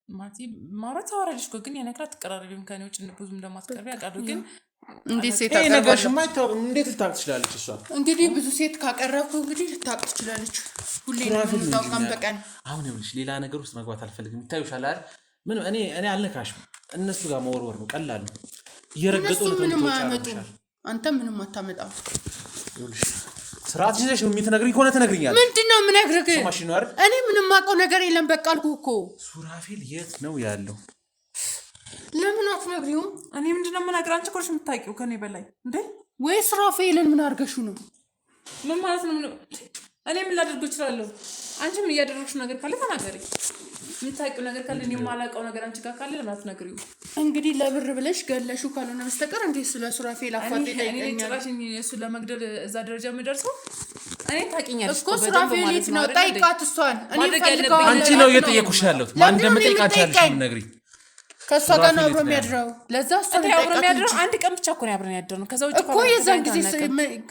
ማለት ማውራት ታወራለሽ እኮ ግን ያን ያክል አትቀራረቢም። ከኔ ውጭ ብዙ እንደማትቀርቢ አውቃለሁ። ግን እንዴት ሴት አቀርባለሽ? ነገርሽማ አይታወቅም። እንዴት ልታውቅ ትችላለች? እሷ እንግዲህ ብዙ ሴት ካቀረብኩ እንግዲህ ልታውቅ ትችላለች። ሁሌ ነው ቀን በቀን። አሁን ይኸውልሽ ሌላ ነገር ውስጥ መግባት አልፈልግም። ይታዩሻል አይደል? ምን እኔ አልነካሽም። እነሱ ጋር መወርወር ነው ቀላል ነው። እየረገጡ ነው። ምንም አያመጡም። አንተ ምንም አታመጣም። ይኸውልሽ ስርዓት ይዘሽ የምትነግሪኝ ከሆነ ትነግሪኛለሽ። ምንድነው የምነግርህ? ሰማሽኝ አይደል? እኔ ምንም አውቀው ነገር የለም። በቃ አልኩህ እኮ። ሱራፌል የት ነው ያለው? ለምን አትነግሪውም? እኔ ምንድነው የምነግርህ? አንቺ እኮ ነሽ የምታውቂው ከኔ በላይ እንዴ። ወይ ሱራፌልን ምን አድርገሽው ነው? ምን ማለት ነው? እኔ ምን ላደርገው እችላለሁ? አንቺም እያደረግሽ ነገር ካለ ተናገሪ። የምታውቂው ነገር ካለ እኔ የማላውቀው ነገር አንቺ ጋር ካለ ለምን አትነግሪው? እንግዲህ ለብር ብለሽ ገለሽው ካልሆነ በስተቀር እንዴት ስለ ሱራፌል አፋጤ እኔ ጭራሽ እሱ ለመግደል እዛ ደረጃ የምደርሰው እኔ ታውቂኛለሽ እኮ ሱራፌል የት ነው? ጠይቃት እሷን። እኔ ፈልገው አንቺ ነው እየጠየኩሽ ያለሁት። ማን እንደምጠይቃት ያለሽ የምትነግሪኝ? ከእሷ ጋር ነው አብሮ የሚያድረው። ለዛ እሷን አብሮ የሚያድረው አንድ ቀን ብቻ እኮ ነው አብረን ያደርነው። ከዛ ውጭ እኮ የዛን ጊዜ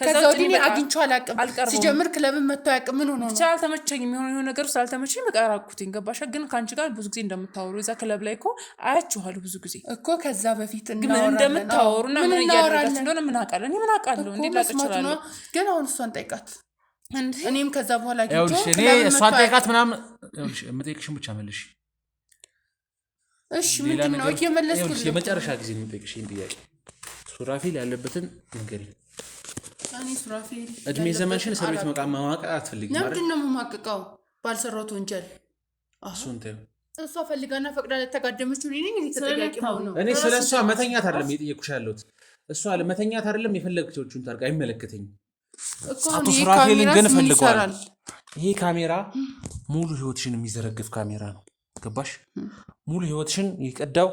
ከዛ ወዲህ እኔ አግኝቼው አላውቅም። ሲጀምር ክለብን መጥቶ አያውቅም። ምን ሆኖ ነው? ብቻ አልተመቸኝም። የሆነ ነገር ስላልተመቸኝ በቃ ራቅኩትኝ። ገባሽ? ግን ከአንቺ ጋር ብዙ ጊዜ እንደምታወሩ እዛ ክለብ ላይ እኮ አያችኋለሁ ብዙ ጊዜ እኮ። ከዛ በፊት እንደምታወሩና ምን እያደረጋችሁ እንደሆነ ምን አውቃለሁ? እኔ ምን አውቃለሁ? እንዴት ላቅ እችላለሁ? ግን አሁን እሷን ጠይቃት። እኔም ከዛ በኋላ እኔ እሷን ጠይቃት ምናምን የምጠይቅሽን ብቻ መልሽ። እሺ ምንድን ነው እየመለስኩልሽ? የመጨረሻ ጊዜ የምጠይቅሽ ጥያቄ ሱራፌል ያለበትን ንገሪኝ። እኔ ሱራፌል እድሜ ዘመንሽን እስር ቤት መማቀቅ አትፈልጊም ማለት? ለምንድን ነው የምማቅቀው? ባልሰራሁት ወንጀል። እሱን ተይው። እሷ ፈልጋና ፈቅዳ ለተጋደመችው እኔ ተጠያቂ ነው። እኔ ስለሷ መተኛት አይደለም የጠየኩሽ ያለሁት። እሷ ለመተኛት አይደለም የፈለግችውን ታርጋ አይመለከተኝም። አቶ ሱራፌልን ግን ፈልገዋል። ይሄ ካሜራ ሙሉ ህይወትሽን የሚዘረግፍ ካሜራ ነው። ገባሽ? ሙሉ ህይወትሽን ይቀዳው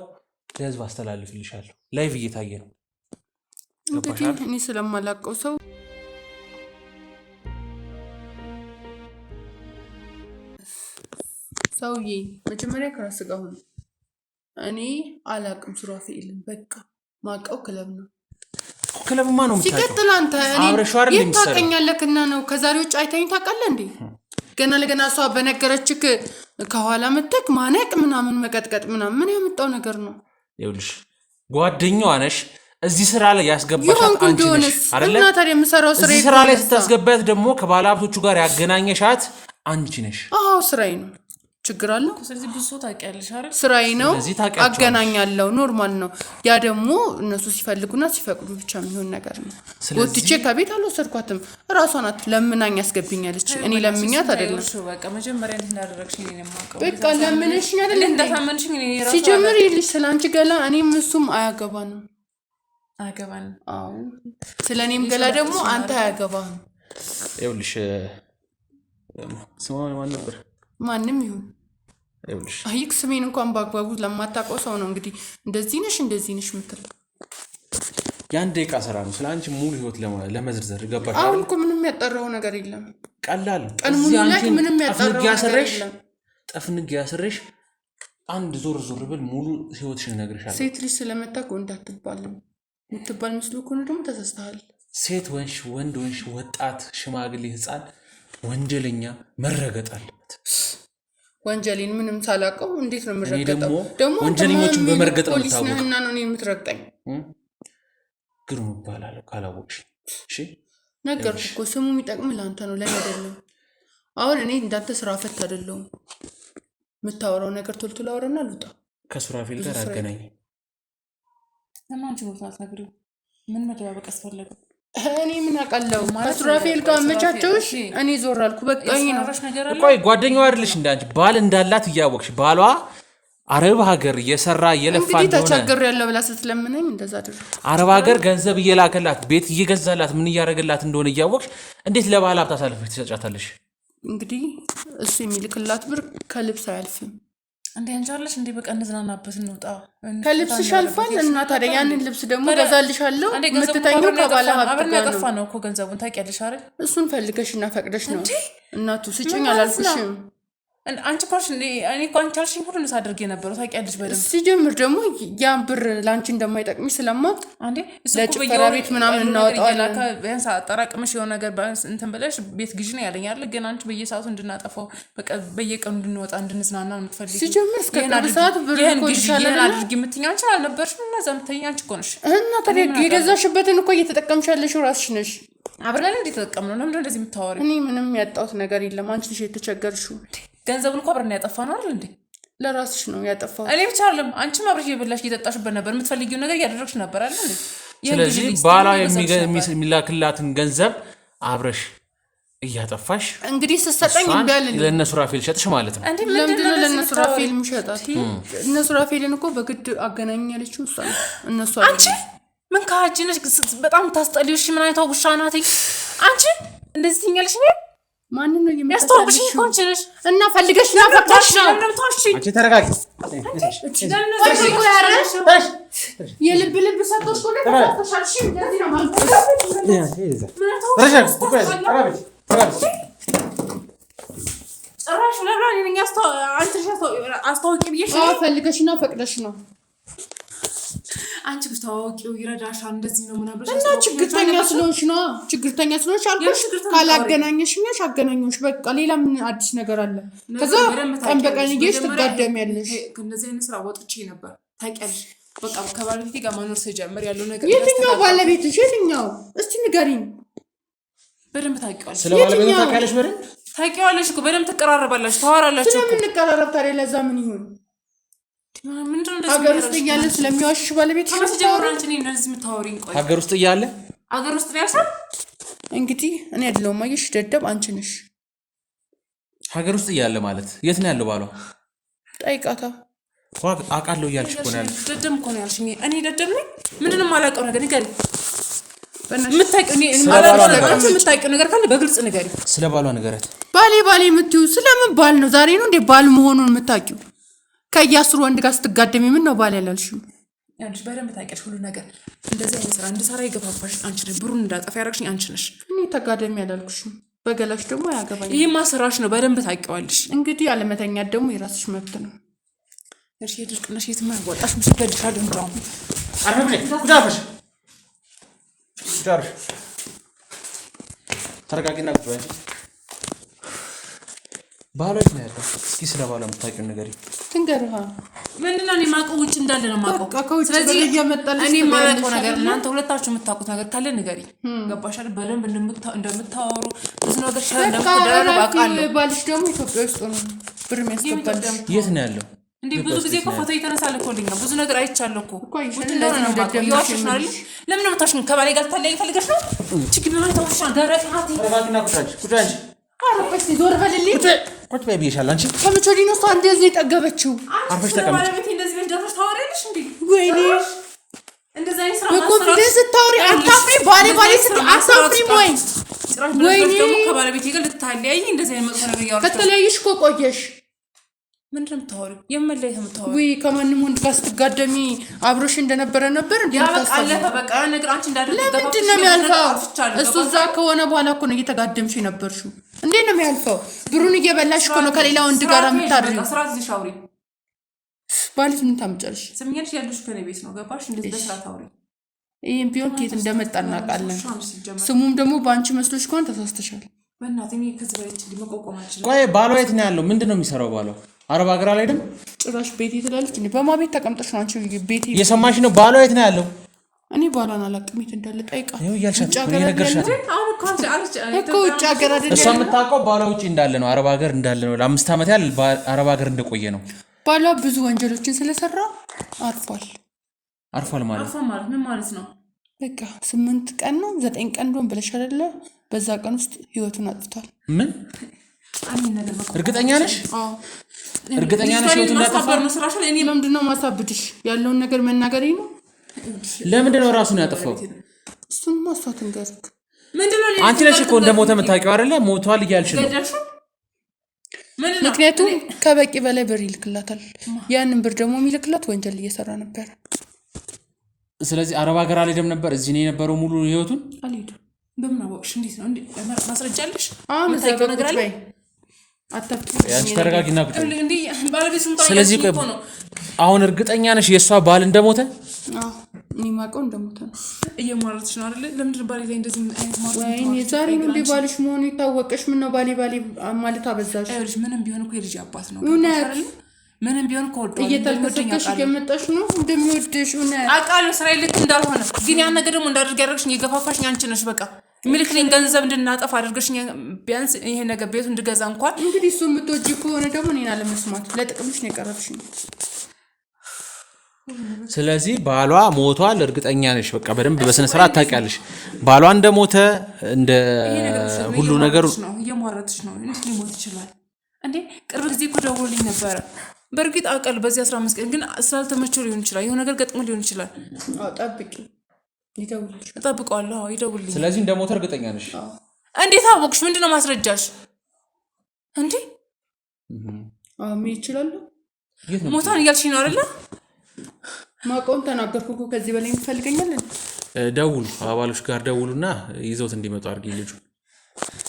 ለህዝብ አስተላልፍልሻለሁ። ላይቭ እየታየ ነው። እንግዲህ እኔ ስለማላውቀው ሰው ሰውዬ መጀመሪያ ከራስ ጋር ሆነ። እኔ አላውቅም ሱራፌልን። በቃ ማውቀው ክለብ ነው። ክለብማ ነው የምታውቀው። ሲቀጥል አንተ እኔ ታውቀኛለህና ነው። ከዛሬ ውጭ አይተኸኝ ታውቃለህ እንዴ? ገና ለገና እሷ በነገረችክ ከኋላ መተክ ማነቅ ምናምን መቀጥቀጥ ምናምን ምን ያመጣው ነገር ነው? ይኸውልሽ ጓደኛዋ ነሽ። እዚህ ስራ ላይ ያስገባሻት አንቺ ነሽ አይደል? እና ታዲያ የምሰራው ስራ እዚህ ስራ ላይ ስታስገባት ደግሞ ከባለሀብቶቹ ጋር ያገናኘሻት አንቺ ነሽ። አዎ ስራዬ ነው። ችግር አለው? ስለዚህ ብዙ ሰው ታውቂያለሽ አይደል? ስራዬ ነው፣ አገናኛለሁ። ኖርማል ነው። ያ ደግሞ እነሱ ሲፈልጉና ሲፈቅዱ ብቻ የሚሆን ነገር ነው። ወጥቼ ከቤት አልወሰድኳትም። እራሷ ናት ለምናኝ ያስገብኛለች። እኔ ለምኛት አይደለም። በቃ መጀመሪያ እንዴት እንዳደረግሽኝ እኔ የማውቀው። በቃ ለምንሽኝ አይደል? እንደታመንሽኝ እኔ ራሱ ሲጀምር ይልሽ ስላንቺ ገላ እኔም እሱም አያገባንም። አያገባንም? አዎ። ስለኔም ገላ ደግሞ አንተ አያገባህም። ይኸውልሽ ስማ ማን ነበር? ማንም ይሁን ይኸውልሽ አይክ ስሜን እንኳን በአግባቡ ለማታውቀው ሰው ነው እንግዲህ እንደዚህ ነሽ የምትለው። የአንድ ደቂቃ ስራ ነው። ስለአንቺ ሙሉ ህይወት ለመዝርዘር ገባሽ አይደል? አሁን እኮ ምንም ያጠራው ነገር የለም። ቀላል ቀን ሙሉ ላይ ምንም ያጠራው ነገር የለም። ጠፍንግ ያስረሽ አንድ ዞር ብል ሙሉ ህይወትሽን እነግርሻለሁ። ሴት ልጅ ስለመታክ ወንድ አትባልም። የምትባል መስሎ ከሆነ ደግሞ ተሳስተሃል። ሴት ወንሽ ወንድ ወንሽ ወጣት ሽማግሌ ህፃን ወንጀለኛ መረገጥ አለበት። ወንጀሌን ምንም ሳላውቀው እንዴት ነው የምረገጠው? ደግሞ ወንጀለኞችን በመርገጥ ነው የምታወቀው። ፖሊስ ነህና ነው የምትረግጠኝ። ግሩም እባላለሁ ካላወቅሽ። እሺ ነገርኩህ እኮ ስሙ የሚጠቅም ለአንተ ነው ለኔ አይደለም። አሁን እኔ እንዳንተ ስራ ፈት አይደለሁም። የምታወራው ነገር ቶሎ አውራና ልውጣ። ከሱራፌል ጋር አገናኝ። ለማንቺ ነው ታስነግሪው። ምን መደባበቅ አስፈለገ? እኔ ምን አውቃለሁ? ከሱራፌል ጋር አመቻቸውሽ። እኔ ዞር አልኩ። በቃ ይሄ ነው። ቆይ ጓደኛዋ አይደለሽ እንዳንቺ ባል እንዳላት እያወቅሽ ባሏ አረብ ሀገር እየሰራ እየለፋ እንደሆነ እንግዲህ ተቸግሬያለሁ ብላ ስትለምነኝ እንደዛ አደረኩ። አረብ ሀገር ገንዘብ እየላከላት ቤት እየገዛላት ምን እያደረገላት እንደሆነ እያወቅሽ እንዴት ለባል ሀብት አሳልፈሽ ትሰጫታለሽ? እንግዲህ እሱ የሚልክላት ብር ከልብስ አያልፍም። እንዴ አንቻለሽ እንዴ በቃ እንዝናናበት እንውጣ። ከልብስሽ አልፋል እና ታዲያ ያንን ልብስ ደግሞ ገዛልሻለሁ። የምትተኙ ከባለ ሀብት ጋር ነው። ነው እኮ ገንዘቡን ታውቂያለሽ አይደል? እሱን ፈልገሽና ፈቅደሽ ነው። እናቱ ስጭኝ አላልኩሽም? አንቺ ኳሽ እኔ እኮ አንቻልሽኝ ሁሉ ሳደርግ የነበረው ታውቂያለሽ በደንብ። ሲጀምር ደግሞ ያን ብር ላንቺ እንደማይጠቅምሽ ስለማውቅ አንዴ ለጭፈራ ቤት ምናምን እናወጣዋለን። ቢያንስ አጠራቅመሽ የሆነ ነገር እንትን ብለሽ ቤት ግዢ ነው ያለኝ አይደል? ግን አንቺ በየሰዓቱ እንድናጠፋው በቃ በየቀኑ እንድንወጣ እንድንዝናና ነው የምትፈልጊው። ሲጀምር እስከ ቅርብ ሰዓት ብር እኮ ይሻላል አድርጊ የምትይኝ አንቺ አልነበርሽም። እና ዘምተኝ አንቺ እኮ ነሽ። እና ታዲያ የገዛሽበትን እኮ እየተጠቀምሽ ያለሽው ራስሽ ነሽ። አብረን እንዴት ተጠቀምነው? ለምን እንደዚህ የምታወሪው? እኔ ምንም ያጣሁት ነገር የለም። አንቺ ነሽ የተቸገርሽው። ገንዘቡን እኮ አብረን ያጠፋነው አይደል እንዴ? ለራስሽ ነው ያጠፋው። እኔ ብቻ አይደለም አንቺም አብረሽ እየበላሽ እየጠጣሽበት ነበር። የምትፈልጊው ነገር እያደረግሽ ነበር አይደል እንዴ? ስለዚህ ባላ የሚላክላትን ገንዘብ አብረሽ እያጠፋሽ እንግዲህ ስትሰጠኝ እንዳልልኝ ለነሱ ራፌል ሸጥሽ ማለት ነው። ለምንድን ነው ለነሱ ራፌል የምሸጣት? እነሱ ራፌልን እኮ በግድ አገናኝ ያለችው እሷ ነው። እነሱ አንቺ ምን ካጅነሽ በጣም ታስጠልዩሽ። ምን አይተው ውሻ ናት አንቺ እንደዚህ ትኛለሽ ነው? ማን ነው የሚያስተዋውቅሽ? ኮንችነሽ እና ፈልገሽ ነው ፈቅታሽ ነው። አንቺ ተረጋጊ። የልብ ሰጥቶሽ ነው ተሻልሽ። እንደዚህ ነው ማለት ጭራሽ ለራኔ አስተዋውቂ ብዬሽ ፈልገሽ ነው ፈቅደሽ ነው። አንቺ ብታወቂው ይረዳሻል። እንደዚህ ነው ምናምን እና ችግርተኛ ስለሆንሽ ነው። ችግርተኛ ስለሆንሽ አልኩሽ። ካላገናኘሽኛሽ አገናኘሽ በቃ። ሌላ ምን አዲስ ነገር አለ? ከዛ ቀን በቀን እየሽ ትጋደሚያለሽ። ከነዚህ አይነት ስራ ወጥቼ ነበር ታውቂያለሽ። በቃ ከባለቤቴ ጋር መኖር ስጀምር ያለው ነገር የትኛው ባለቤትሽ? የትኛው እስቲ ንገሪኝ። በደንብ ታውቂዋለሽ። ስለ ባለቤቱ ታውቂያለሽ? በደንብ ታውቂዋለሽ እኮ በደንብ ትቀራረባላችሁ፣ ታወራላችሁ እኮ። ስለምን እንቀራረብ ታዲያ? ለዛ ምን ይሁን? ሀገር ውስጥ እያለ ስለሚዋሽሽ ባለቤት ሀገር ውስጥ እያለ ሀገር ውስጥ ያልሻል። እንግዲህ እኔ አይደለሁም አየሽ፣ ደደብ አንቺ ነሽ። ሀገር ውስጥ እያለ ማለት የት ነው ያለው ባሏ? ጠይቃታ አውቃለሁ እያልሽ እኮ ነው ያልሽ። ደደም እኮ ነው ያልሽኝ። እኔ ደደም ነኝ? ምንድነው የማላውቀው ነገር ንገሪ። የምታውቂው ነገር ካለ በግልጽ ንገሪ። ስለ ባሏ ንገረት። ባሌ የምትይው ስለምን ባል ነው? ዛሬ ነው እንዴ ባል መሆኑን የምታውቂው? ከ10 ወንድ ጋር ስትጋደሚ ምን ነው ባል ያላልሽው? ያንቺ በደንብ ታውቂያለሽ ሁሉ ነገር። እንደዚህ አይነት ስራ እንድሰራ ይገፋፋሽ አንቺ ነሽ። ብሩን እንዳጠፋ ያደረግሽኝ አንቺ ነሽ። እኔ ተጋደሚ ያላልኩሽም። በገላሽ ደግሞ ያገባኝ። ይሄማ ስራሽ ነው፣ በደንብ ታውቂዋለሽ። እንግዲህ አለመተኛት ደግሞ የራስሽ መብት ነው። እሺ ድርቅነሽ የትም አያዋጣሽም። ሲገድሻል እንደው አረብኝ ጉዳፈሽ ዳርሽ ተረጋጊና ቁጭ ባሏ ነው ያለው። እስኪ ስለ ባሏ የምታውቂው ነገር ትንገርሃ። ምንድነው? እኔ ማውቀው ውጭ እንዳለ ነው የማውቀው። ስለዚህ እኔ ማውቀው ነገር እናንተ ሁለታችሁ የምታውቁት ነገር ካለ ንገሪ። ገባሽ አይደል? በደንብ እንደምታወሩ ብዙ ነገር እንደምትደረግ አውቃለሁ። ባልሽ ደግሞ ኢትዮጵያ ውስጥ ነው ብር የሚያስገባል። የት ነው ያለው? እንዴ ብዙ ጊዜ እኮ ፎቶ እየተነሳለ እኮ ልኛ ብዙ ነገር አይቻለሁ እኮ። ውጭ እንደሆነ ነው የማውቀው። የዋሽሽ ነው አይደል? ለምን ነው የምታሽኝ? ከባሌ ጋር ታለያይ ፈልገሽ ነው? ችግር ምን ታውሽ? ደረቅ ናት። ተረጋጊና ቁጭ አንቺ አረፈሽ ዞር በልልኝ። ቁጭ በይ ብዬሻለሁ። አንቺ ከመቼ ወዲህ ነው እሷ እንደዚህ የጠገበችው? አርፈሽ ተቀመጭ። ባለቤቴ እንደዚህ በእንደፈሽ ታወሪያለሽ እንዴ? ወይኔ እንደዚህ አይነት ስራ በኮንፊደንስ ስታወሪ አታፍሪ? ባሌ አታፍሪም ወይ? ወይኔ ደግሞ ከባለቤቴ ጋር ልታለያይ እንደዚህ አይነት መጥፎ ነገር ያወራሽ? ከተለያየሽ እኮ ቆየሽ። ምንድነው የምታወሪው? የመለየት የምታወሪው? ወይ ከማንም ወንድ ጋር ስትጋደሚ አብሮሽ እንደነበረ ነበር እንዴ? አለፈ በቃ ነገር አንቺ እንዳደረገ ለምንድን ነው የሚያልፈው? እሱ እዛ ከሆነ በኋላ እኮ ነው እየተጋደምሽ የነበርሽው። እንዴት ነው የሚያልፈው? ብሩን እየበላሽ እኮ ነው ከሌላ ወንድ ጋር የምታድሪው። ስራት ሻውሪ ባልሽ ምን ታምጫለሽ? ስምኛልሽ ያለሽ ከኔ ቤት ነው ገባሽ? እንደዚህ በስራት አውሪ። ይሄን ቢሆን ከየት እንደመጣ እናውቃለን። ስሙም ደግሞ በአንቺ መስሎሽ ከሆነ ተሳስተሻል። በእናትህ እኔ ከዚህ በላይ ሊመቆቆም አልችልም። ቆይ ባሏ የት ነው ያለው? ምንድን ነው የሚሰራው ባሏ? አረብ ሀገር አልሄድም? ጭራሽ ቤት ትላለች እንዴ? በማ ቤት ተቀምጠሽ ነው አንቺ ቤት? እየሰማሽ ነው? ባሏ የት ነው ያለው? እኔ ባሏን አላውቅም የት እንዳለ ጠይቃት። ይኸው እያልሻት እኮ የነገርሻት እኮ ውጭ ሀገር አይደለም። እሷ የምታውቀው ባሏ ውጭ እንዳለ ነው፣ አረብ ሀገር እንዳለ ነው። ለ5 ዓመት ያህል አረብ ሀገር እንደቆየ ነው። ባሏ ብዙ ወንጀሎችን ስለሰራ አርፏል ማለት ምን ማለት ነው? በቃ 8 ቀን ነው 9 ቀን እንደሆነ ብለሽ አይደለ? በዛ ቀን ውስጥ ህይወቱን አጥፍቷል። ምን እርግጠኛ ነሽ? አዎ እርግጠኛ ነሽ ህይወቱን እንዳጠፋው? ለምንድን ነው ማሳብድሽ? ያለውን ነገር መናገሬ ነው። ለምንድን ነው ራሱን ያጠፋው? እሱን ማስፋት እንገርክ አንቺ ነሽ እኮ እንደሞተ የምታውቂው አይደለ? ሞቷል እያልሽ ነው። ምክንያቱም ከበቂ በላይ ብር ይልክላታል። ያንን ብር ደግሞ የሚልክላት ወንጀል እየሰራ ነበር። ስለዚህ አረብ ሀገር አልሄደም ነበር፣ እዚህ ነው የነበረው ሙሉ ህይወቱን። አልሄድም። በምን አወቅሽ? እንዴት ነው? ማስረጃለሽ? የምታውቂው ነገር አለ? ያንቺ ተረጋጊና ቁጭ። ስለዚህ አሁን እርግጠኛ ነሽ የእሷ ባል እንደሞተ? እኔ የማውቀው እንደሞተ ነው። እየማለትሽ ነው አይደል? ለምንድን ባሌ ላይ እንደዚህ አይነት ማለት ነው? ወይኔ ዛሬ ነው እንደ ባልሽ መሆኑ የታወቀሽ። ምን ነው ባሌ ማለት አበዛሽ? አይልሽ ምንም ቢሆን እኮ የልጅ አባት ነው። እውነት ምንም ቢሆን እኮ ወልቷል። እየተልከሰከሽ እየመጣሽ ነው እንደሚወድሽ። እውነት አውቃለሁ ስራዬ ልክ እንዳልሆነ፣ ግን ያን ነገር ደግሞ እንዳደርግ ያደረግሽኝ የገፋፋሽኝ አንቺ ነሽ። በቃ የሚልክልኝ ገንዘብ እንድናጠፋ አድርገሽኝ ቢያንስ ይሄ ነገር ቤቱ እንድገዛ እንኳን። እንግዲህ እሱ የምትወጂ ከሆነ ደግሞ እኔን አለመስማት ለጥቅምሽ ነው የቀረብሽኝ። ስለዚህ ባሏ ሞቷል እርግጠኛ ነሽ? በቃ በደንብ በስነ ስርዓት ታውቂያለሽ ባሏ እንደሞተ እንደ ሁሉ ነገር ነው። እየማረትሽ ነው። እንዴት ሊሞት ይችላል እንዴ? ቅርብ ጊዜ እኮ ደውሎልኝ ነበረ። በእርግጥ አውቃለሁ በዚህ 15 ቀን ግን ስላልተመቸው ሊሆን ይችላል። የሆነ ነገር ገጥሞ ሊሆን ይችላል። ጠብቂ፣ ይደውልልሽ። እጠብቀዋለሁ። ይደውልልኝ። ስለዚህ እንደሞተ እርግጠኛ ነሽ? እንዴት አወቅሽ? ምንድነው ማስረጃሽ እንዴ? ምን ይችላል? ሞታን እያልሽኝ ነው አይደለ? ማቆም ተናገርኩ እኮ። ከዚህ በላይ እንፈልገኛለን። ደውሉ፣ አባሎች ጋር ደውሉና ይዘውት እንዲመጡ አድርጊ። ልጁ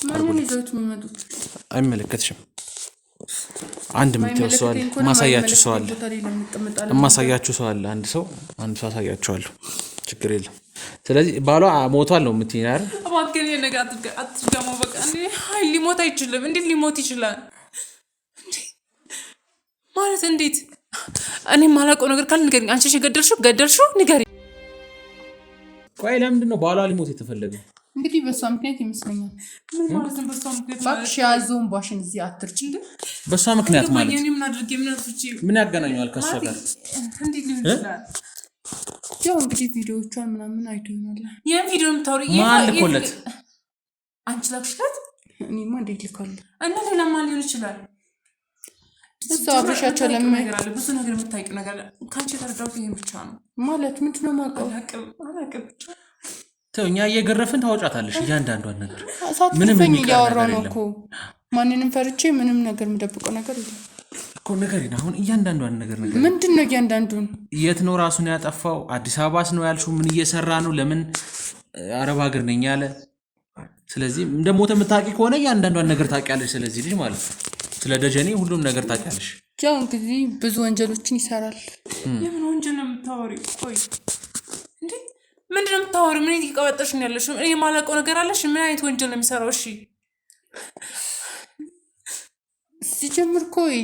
ማንን ይዘውት የሚመጡት? አይመለከትሽም። አንድ ምትው ሰው አለ፣ ማሳያችሁ ሰው አለ፣ ማሳያችሁ ሰው አለ። አንድ ሰው አሳያችኋለሁ። ችግር የለም። ስለዚህ ባሏ ሞቷል ነው የምትይኝ አይደል? አባከኝ ነገር አትጋማው። በቃ እንዴ አይ ሊሞት አይችልም። እንዴት ሊሞት ይችላል እንዴ? ማለት እንዴት? እኔ ማላውቀው ነገር ካለ ንገሪኝ። አንቺ ገደልሽው ንገሪኝ። ቆይ ለምንድን ነው ባሏ ሊሞት የተፈለገው? እንግዲህ በሷ ምክንያት ይመስለኛል። ምን ማለት ነው በሷ ምክንያት? ባክሽ ያዘውን ባሽን እዚህ አትርጭ። በሷ ምክንያት ማለት ምን አድርጌ ምን አጥፍቼ ምን ያገናኘዋል ከሷ ጋር? እንዴት ሊሆን ይችላል? ያው እንግዲህ ቪዲዮዎቿን ምናምን አይቶ ይሆናል። ያን ቪዲዮ የምታወሪ ማን ልኮለት? አንቺ ላክሽለት? እኔማ እንዴት ልካለሁ? እና ሌላ ማን ሊሆን ይችላል? እዛው አብረሻቸው ለምን ነገር አለ ብዙ ነገር የምታውቂው ነገር ካንቺ የተረዳሁት ይሄን ብቻ ነው ማለት ምንድነው ማውቀው አላውቅም ተውኛ እየገረፍን ታወጫታለሽ እያንዳንዷን ነገር ምንም እያወራሁ ነው እኮ ማንንም ፈርቼ ምንም ነገር የምደብቀው ነገር የለም እኮ ነገርና አሁን እያንዳንዷን ነገር ምንድነው እያንዳንዱን የት ነው ራሱን ያጠፋው አዲስ አበባስ ነው ያልሽው ምን እየሰራ ነው ለምን አረብ ሀገር ነኝ ያለ ስለዚህ እንደሞተ የምታውቂ ከሆነ እያንዳንዷን ነገር ታውቂያለሽ ስለዚህ ልጅ ማለት ነው ስለ ደጀኔ ሁሉም ነገር ታውቂያለሽ ያው እንግዲህ ብዙ ወንጀሎችን ይሰራል የምን ወንጀል ነው የምታወሪው ቆይ እንዴ ምንድነው የምታወሪው ምን ይቀበጥሽ ነው ያለሽ እኔ የማላውቀው ነገር አለሽ ምን አይነት ወንጀል ነው የሚሰራው እሺ ሲጀምር ቆይ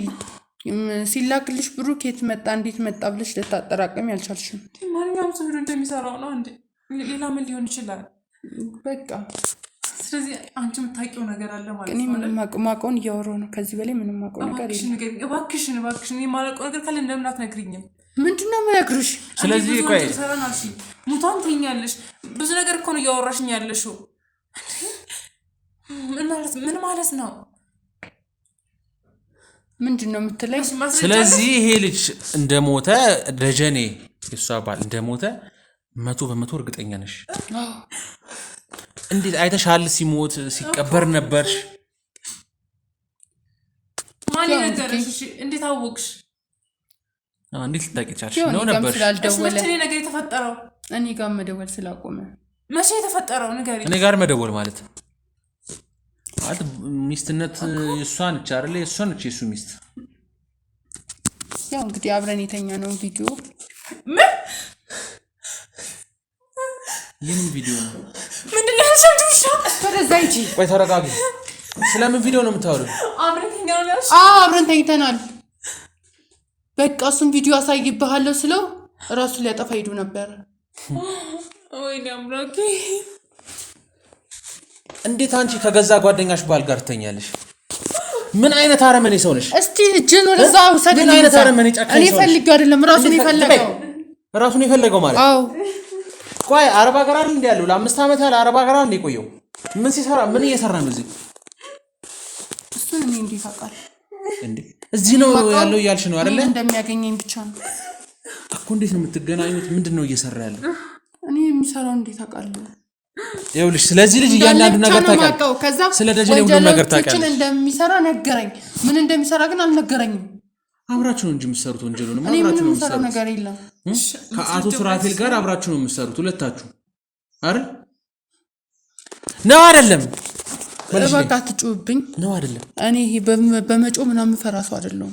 ሲላክልሽ ብሩክ የት መጣ እንዴት መጣ ብለሽ ልታጠራቀም ያልቻልሽም ማንኛውም ሰው እንደሚሰራው ነው እንዴ ሌላ ምን ሊሆን ይችላል በቃ ስለዚህ አንቺ የምታውቂው ነገር አለ ማለት ነው እኔ ምንም ማውቀውን እያወራሁ ነው ከዚህ በላይ ምንም ማውቀው ነገር የለም እባክሽን እኔ የማላውቀው ነገር ካለ እንደምን አትነግሪኝም ምንድነው የምነግርሽ ስለዚህ ቆይ ሙታን ትይኛለሽ ብዙ ነገር እኮ ነው እያወራሽኝ ያለሽው ምን ማለት ነው ምንድነው የምትለኝ ስለዚህ ይሄ ልጅ እንደሞተ ደጀኔ እሷ ባል እንደሞተ 100% እርግጠኛ ነሽ እንዴት አይተሻል ሲሞት ሲቀበር ነበርሽ ማን ነገርሽ እንዴት አወቅሽ እንዴት ልታውቂቻለሽ ነው ነበርሽ መቼ ነገር የተፈጠረው እኔ ጋር መደወል ስላቆመ መቼ የተፈጠረው ነገር እኔ ጋር መደወል ማለት ሚስትነት እሷን ቻርለ እሷን እሱ ሚስት ያው እንግዲህ አብረን የተኛ ነው ቪዲዮ ይሄን ቪዲዮ ነው ምንድነው ያልሰምሽ ተረዛይጂ ቆይ ተረጋጊ ስለምን ቪዲዮ ነው የምታወሪው አብረን ተኛው ያልሽ አብረን ተኝተናል በቃ እሱን ቪዲዮ አሳይብሃለሁ ስለው ራሱ ሊያጠፋ ሄዱ ነበር ወይኔ አምላኬ እንዴት አንቺ ከገዛ ጓደኛሽ ባል ጋር ተኛለሽ ምን አይነት አረመኔ ሰው ነሽ እስቲ እጅን ወደዛው ሰደኝ ምን አይነት አረመኔ ጨካኝ ሰው እኔ ፈልጌው አይደለም ራሱን የፈለገው ማለት አዎ ቆይ አረብ ሀገር አይደል እንዴ ያለው ለ5 አመት ያለ አረብ ሀገር እንዴ ቆየው ምን ሲሰራ ምን እየሰራ ነው እዚህ እሱን እኔ እንዴት አውቃለሁ እንዴ እዚህ ነው ያለው ያልሽ ነው አይደል እንደሚያገኘኝ ብቻ ነው እኮ እንዴት ነው የምትገናኙት ምንድነው እየሰራ ያለው እኔ የሚሰራው እንዴት አውቃለሁ ይኸውልሽ ስለዚህ ልጅ እያንዳንዱ ነገር ታውቃለሽ ስለ ደጀኔ ሁሉ ነገር ታውቃለሽ እንደሚሰራ ነገረኝ ምን እንደሚሰራ ግን አልነገረኝም አብራችሁ ነው እንጂ የምትሰሩት ወንጀሉን አብራችሁ ነው የምትሰሩት ነገር የለም ከአቶ ሱራፌል ጋር አብራችሁ ነው የምትሰሩት ሁለታችሁ አይደል ነው አይደለም በቃ አትጩብኝ ነው አይደለም እኔ በመጮ ምናምን ፈራሱ አይደለም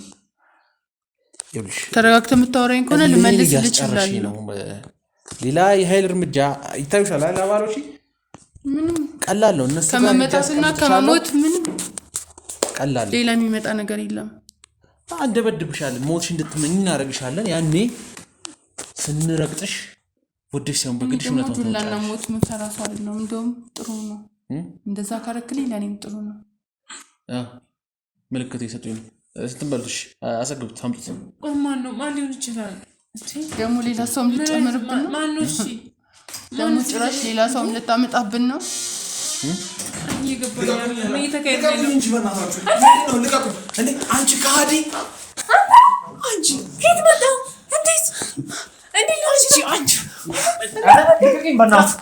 ይኸውልሽ ተረጋግተህ የምታወራኝ ከሆነ ልመልስ ይችላል ነው ሌላ የኃይል እርምጃ ይታዩሻል አይደል አባሎች ምንም ቀላል ነው እነሱ ከመመታትና ከመሞት ምንም ቀላል ሌላ የሚመጣ ነገር የለም አንደበድብሻለን ሞትሽ እንድትመኝ እናረግሻለን ያኔ ስንረግጥሽ ወደሽ ሲሆን በግድሽ ነው ተወጣ ለና ሞት መፈራሱ አይደለም እንደውም ጥሩ ነው እንደዛ ካረክልኝ ለኔም ጥሩ ነው ምልክት ይሰጡኝ ስትንበልሽ አሰግብት አምጡት ማን ሊሆን ይችላል ደግሞ ሌላ ሰውም ልጨምርብን ነው ማን ነው እሺ ደግሞ ጭራሽ ሌላ ሰውም ልታመጣብን ነው ይገባኛል ምን እየተካሄደ ነው እንጂ በእናታችሁ ነው ልቀቁ እንዴ አንቺ ካዲ አንቺ ሄድ መጣ እንዴት አንቺ ልቀቂኝ በእናትህ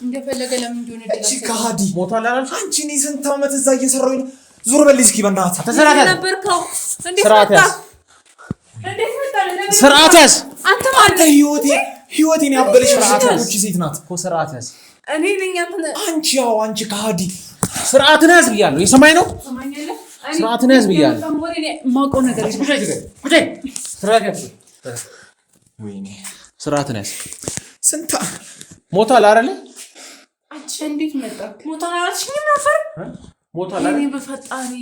እንደፈለገ ለምን እንደሆነ እቺ ካዲ ሞታል አላልሽ አንቺ እኔ ስንት አመት እዛ እየሰራሁኝ ነው ዙር በል እስኪ በእናትህ ተሰራተ ነበርከው እንዴት መጣ ስርዓት ያዝ አንተ ማለት ህይወቴን ያበለሽ ስርዓቶች ሴት ናት እኮ ስርዓት ያዝ እኔ ነኝ አንቺ ያው አንቺ ካዲ ስርዓትን ያዝ ብያለሁ የሰማይ ነው ስርዓትን ያዝ ብያለሁ ማውቀው ነገር ወይኔ ስርዓትን ያዝ ስንት ሞታል አይደል አንቺ እንዴት መጣ ሞታል አላልሽኝም ነበር ሞታል አይደል እኔ በፈጣሪ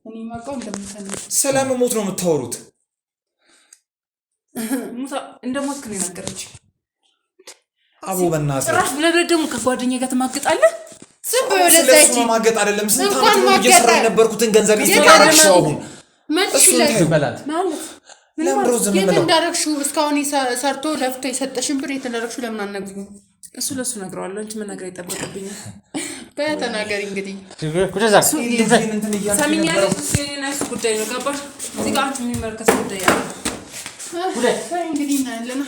እኔ ማውቀው እንደምታነው ስለመሞት ነው የምታወሩት እንደሞትክ ነው የነገረችኝ አቦ በእናትህ ጭራሽ ብለህ ደግሞ ከጓደኛዬ ጋር ትማግጣለህ ዝም ብሎ ለዛይጂ ማገጥ አይደለም ስንት አመት ነው እየሰራ የነበርኩትን ገንዘብ ይስተካከልሽው አሁን መልሽለት ይበላል ማለት ለምሮ ዝም ብለው እንዳረግሽው እስካሁን ሰርቶ ለፍቶ የሰጠሽን ብር የተደረግሽው ለምን አነግሪኝ እሱ ለሱ ነግረዋለሁ እንጂ ምን ነገር አይጠበቅብኝም በተናገሪ እንግዲህ ሰሚኛለሽ። የኔና እሱ ጉዳይ ነው ገባሽ? እዚህ ጋር አንቺ የሚመለከት ጉዳይ ያለ እንግዲህ እናያለን።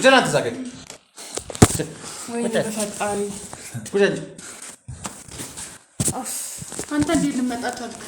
ወይ በፈጣሪ አንተ እንዴት ልመጣ ቻልክ?